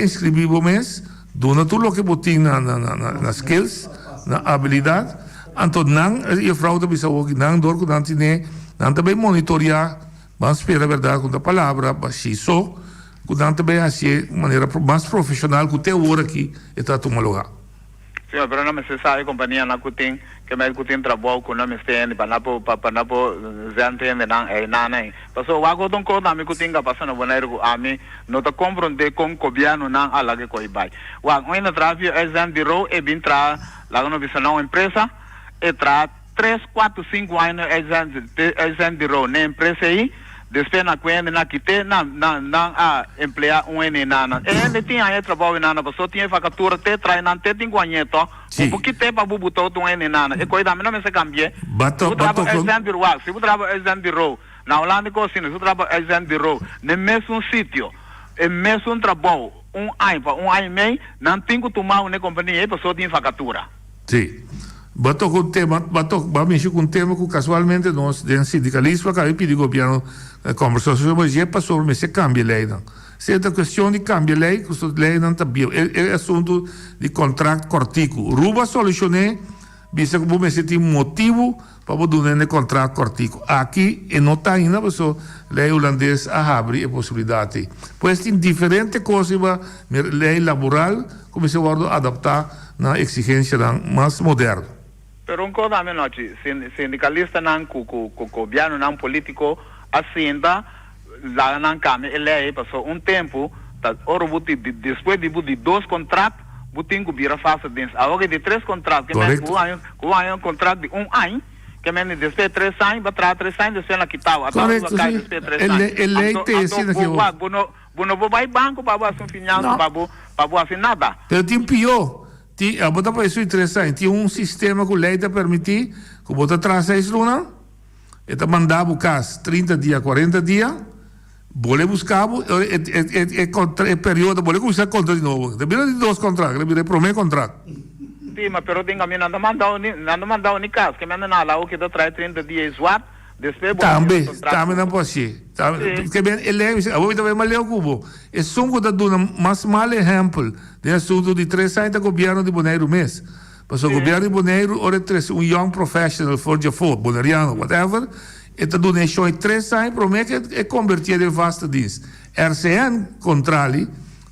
inscrever o mês, dona tudo o que botem na skills, na habilidade. Então, não, e a fraude bisa o não dor não tem, não também monitorear, mas espera a verdade com a palavra, baixi só, não também assim de maneira mais profissional que o teu hora aqui está tomando lugar. Sim, mas não se sabe companhia na cutin que mais cutin trabalho com não me estende para não gente não nem. Passou o água do corda me cutin que passando boneiro a mim não tá compreender com governo não a lá que coi vai. O ainda travio exame de rol e bem tra lá no bisa não empresa e tra 3, 4, 5 anos exame de rol na empresa aí. Después na cuenta na quite na emplear nana. Ele tinha aí trabalho nana, pessoa tinha vacatura te trai nan te tem guanheto. O porque te para bubuto nana. E coisa não me se cambie. Bato exame de rol, se você trabalha exame de rol. Na Holanda cocina, se trabalha exame de rol, no mesmo sítio, no mesmo trabalho, ano e meio, não tem que tomar uma companhia, a pessoa tem vacatura. Sim. Bato com tema, mexer com tema que casualmente nós, de sindicalismo, acabei de pedir ao governo conversação, mas já passou, mas se cambia a lei, não. Se é questão de cambiar a lei, que a lei não está bem. É assunto de contrato cortico. Ruba solucionei, bisa que você tem motivo para poder dar contrato cortico. Aqui, não está ainda, mas a lei holandesa abre a possibilidade. Pois tem diferentes coisas, lei laboral, como se pode adaptar na exigência mais moderna. Pero un cosa menos, sindicalista não com governo não político assenta lá não cambia ele passou tempo ora depois de 2 contratos butin que vira fácil dentro agora de 3 contratos que mais um contrato de 1 ano que mais depois 3 anos vai trazer 3 anos depois na quitau a tal depois 3 anos ele tem assim aqui bueno vai banco para fazer finanças para fazer nada pero tem pior. A bota para isso interessante. Tinha sistema que a lei te permitir que bota traz isso não. E te mandava o caso 30 dias, 40 dias. Vole buscar é período, vole começar contra de novo. Deveria de 2 contratos, deveria de primeiro contrato. Sim, mas pero tem que mim não mandar o caso, que me não lá o que te traz 30 dias swap. Também não pode ser. Porque bem, ele agora também mais leu cubo. É só que está dando mais mal exemplo de assunto de 3 anos do governo de Bonaire mês. Mas o governo de Bonaire ora young professional for the for bonaireano whatever, está dando isso em 3 anos para mim que é convertido em vasta disso. RCN contrali,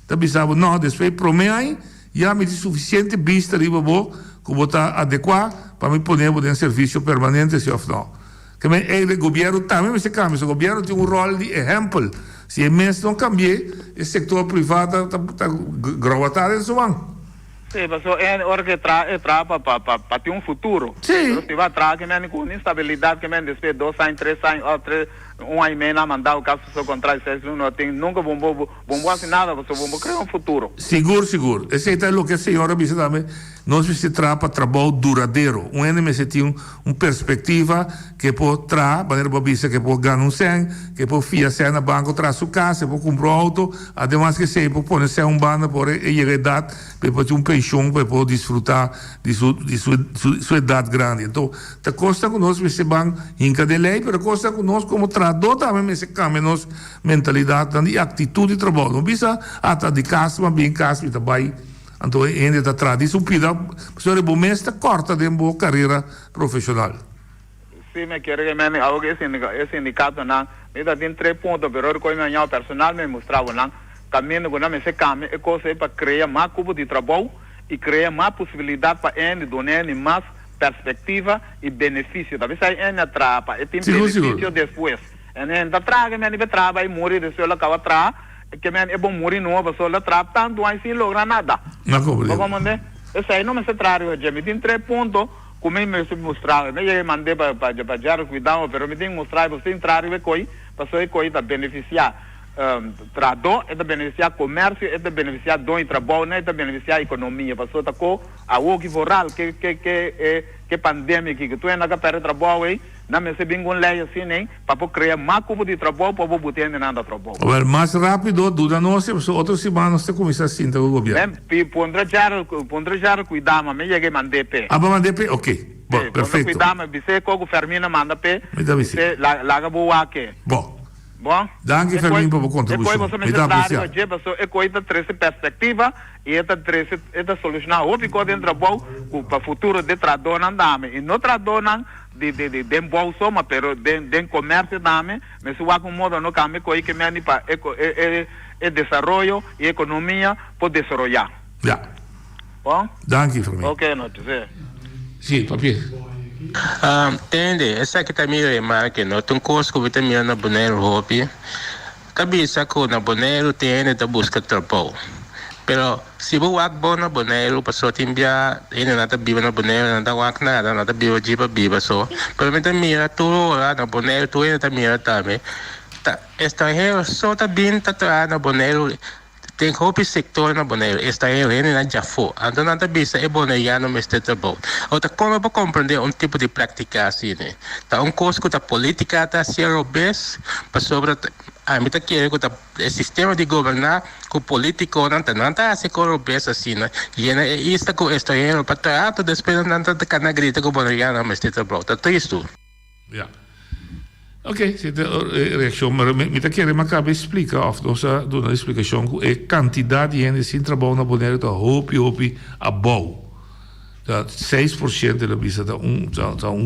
tá pensando não, depois para mim já me diz suficiente vista de bobo que botar adequado para me poder em serviço permanente se of não. Que o governo também se cambia. O governo tem rol de exemplo. Se o mês não cambia, o setor privado está gravatado em sua mão. Sim, mas é hora que para ter futuro. Sim. Se vai trazer com instabilidade, que depois 2 anos, 3 anos, 1 ano e meio, não mandar o caso do seu contrato, não tem nunca bombou assim nada, você bombou criar futuro. Seguro. Esse é o que a senhora disse também. Nós precisamos para trabalho duradouro. NMC tem uma perspectiva que pode trazer, maneira para dizer que pode ganhar 100, que pode fiar na banca, traz sua casa, pode comprar um auto, además que se pode pôr um banda, por chegar a idade, pode ter uma pensão, pode desfrutar de sua idade grande. Então, a costa que nós precisamos inca de lei, mas a costa que nós como trador também se cambia nossa mentalidade e atitude de trabalho. Não precisa até de casa, mas bem casa, e também então ainda está atrás disso pida sobre o mês corta de uma carreira profissional. Sim, me quero que me algo esse sindicato não me dá tem 3 pontos, pero com o personal me mostrava não caminho com me se caminho é coisa para criar mais cubo de trabalho e criar mais possibilidade para ele donar mais perspectiva e benefício. Talvez aí ele atrapa e tem benefício depois. Ainda traga me vai trabalhar e morrer de sua acaba atrás que me é bom morrer não a pessoa atrapa tanto assim logra nada. Não problema. Vamos mandar. Esse aí não me se traga já me tem 3 pontos como me se mostrar. Me já mandei para já cuidar, pero me tem mostrar você entrar e coi, passou e coi tá beneficiar trador é da beneficiar comércio é da beneficiar dono e trabalho é da beneficiar economia passou tá com a o que voral que pandemia que tu é na que perde trabalho aí não me se bingo lei assim nem para criar mais cubo de trabalho para botar nada trabalho. Well, mais rápido dura nós outras semanas você começa assim com o governo. Pondre já cuidar mas me já mandei pe. Ah, mandei pe, ok. Bom, perfeito. Cuidar mas você com o Fermina manda pe. Você larga boa que. Bom. Bom, danke Fermin por contribuição. Depois você me traz é coisa três perspectiva e esta solucionar o ficou dentro do para futuro de trador não dá e não trador não de bolso mas pero de comércio dá mas se o acomoda no caminho que me para é desenvolvimento e economia por desenvolver. Ja. Bom? Danke Fermin. Ok, não te sei. Sim, papi. Entende, essa aqui também é marca, não tem coisa que também na boneiro hobby. Cabeça que na boneiro tem da busca trabalho. Pero se o wak bom na boneiro, passou timbia, ele não tá vivo na boneiro, não tá wak nada, não tá vivo jiba só. Pero me também tu lá na boneiro, tu ainda também também. Tá, estrangeiro só tá bem tá na boneiro. Tem hobby sector na boneiro, estrangeiro ele não já foi. Então não tá bisa é boneiro mas está trabalho. Outra como para compreender tipo de prática assim, né? Tá coisa que tá política tá se robes, para sobre a mim tá querendo que o sistema de governar com político não tá se corrobes assim, né? E é isso que estrangeiro para tratar depois não tá cana grita com boneiro mas está trabalho. Tá isso. Ja. Ok, zit de reactie, maar met een keer maar kan explicar of nossa doen een explicação é quantidade de gente sem trabalho na Bonaire tá hopi a bom. Dat 6% da visa tá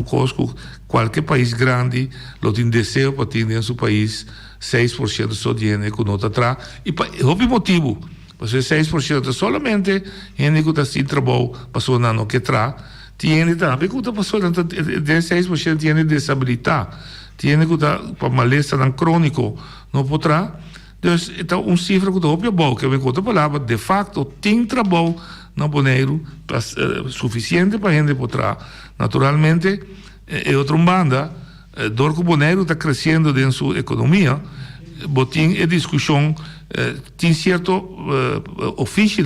custo qualquer país grande lo tem desejo para ter em seu país 6% só de gente que não tá atrás e hopi motivo. Porque 6% solamente gente que está sem trabalho passou na no que tra tiene também que tá passou de 6% tiene desabilidade. Tiene que dar para malestar crônico não poderá. Então, cifra que dá o bom, que me conta a palavra, de facto, tem trabalho na Bonaire suficiente para a gente poder. Naturalmente, é outra banda, dor que o Bonaire está crescendo dentro da sua economia, botim é discussão, tem certo ofício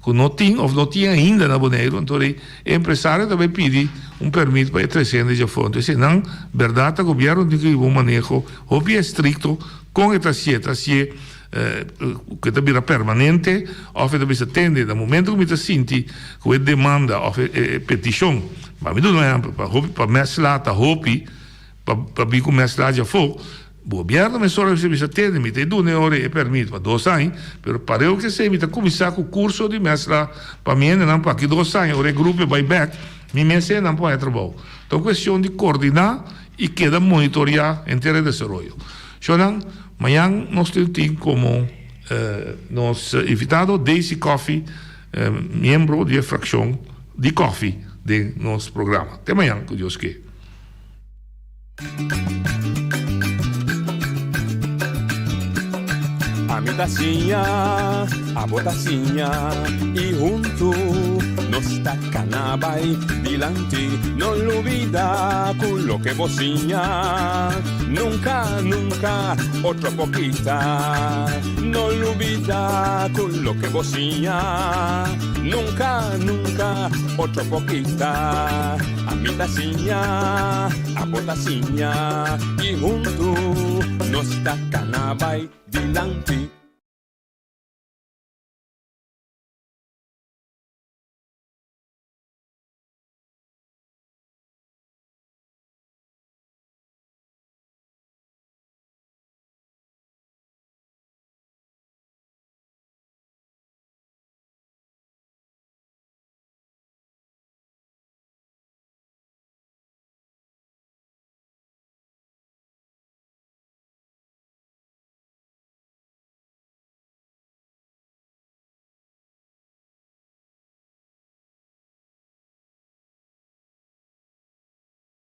que não tem ou não tinha ainda na Bonaire, então o empresário também pede permito para 300 de fonte. Se não, verdade, o governo tem que manejo bem estricto com esta seta, se que também é permanente, ou que também se atende, no momento que se sente que é demanda ou petição, mas me dá um exemplo, para mesclar, para vir com mesclar já foi, o governo me só se atende, me tem 2 horas e permite para 2 anos, mas para eu que sei, me começar com o curso de mesclar, para mim, não para que 2 anos, o grupo vai back, me mense não pode trabalhar. Então, questão de coordenar e queda monitorear em termos de desenvolvimento. Então, amanhã nós temos como nosso invitado Daisy Coffee, membro da fração de Coffee de nosso programa. Até amanhã, que Deus quer. A mi tacinha, a botacinha e junto nos tacanabay dilante, no lo olvida con lo que bocinha, nunca, nunca, otra poquita, no lo olvida con lo que bocinha, nunca, nunca, otra poquita, a mi tacinha, a botacinha y junto nos tacanabay dilante.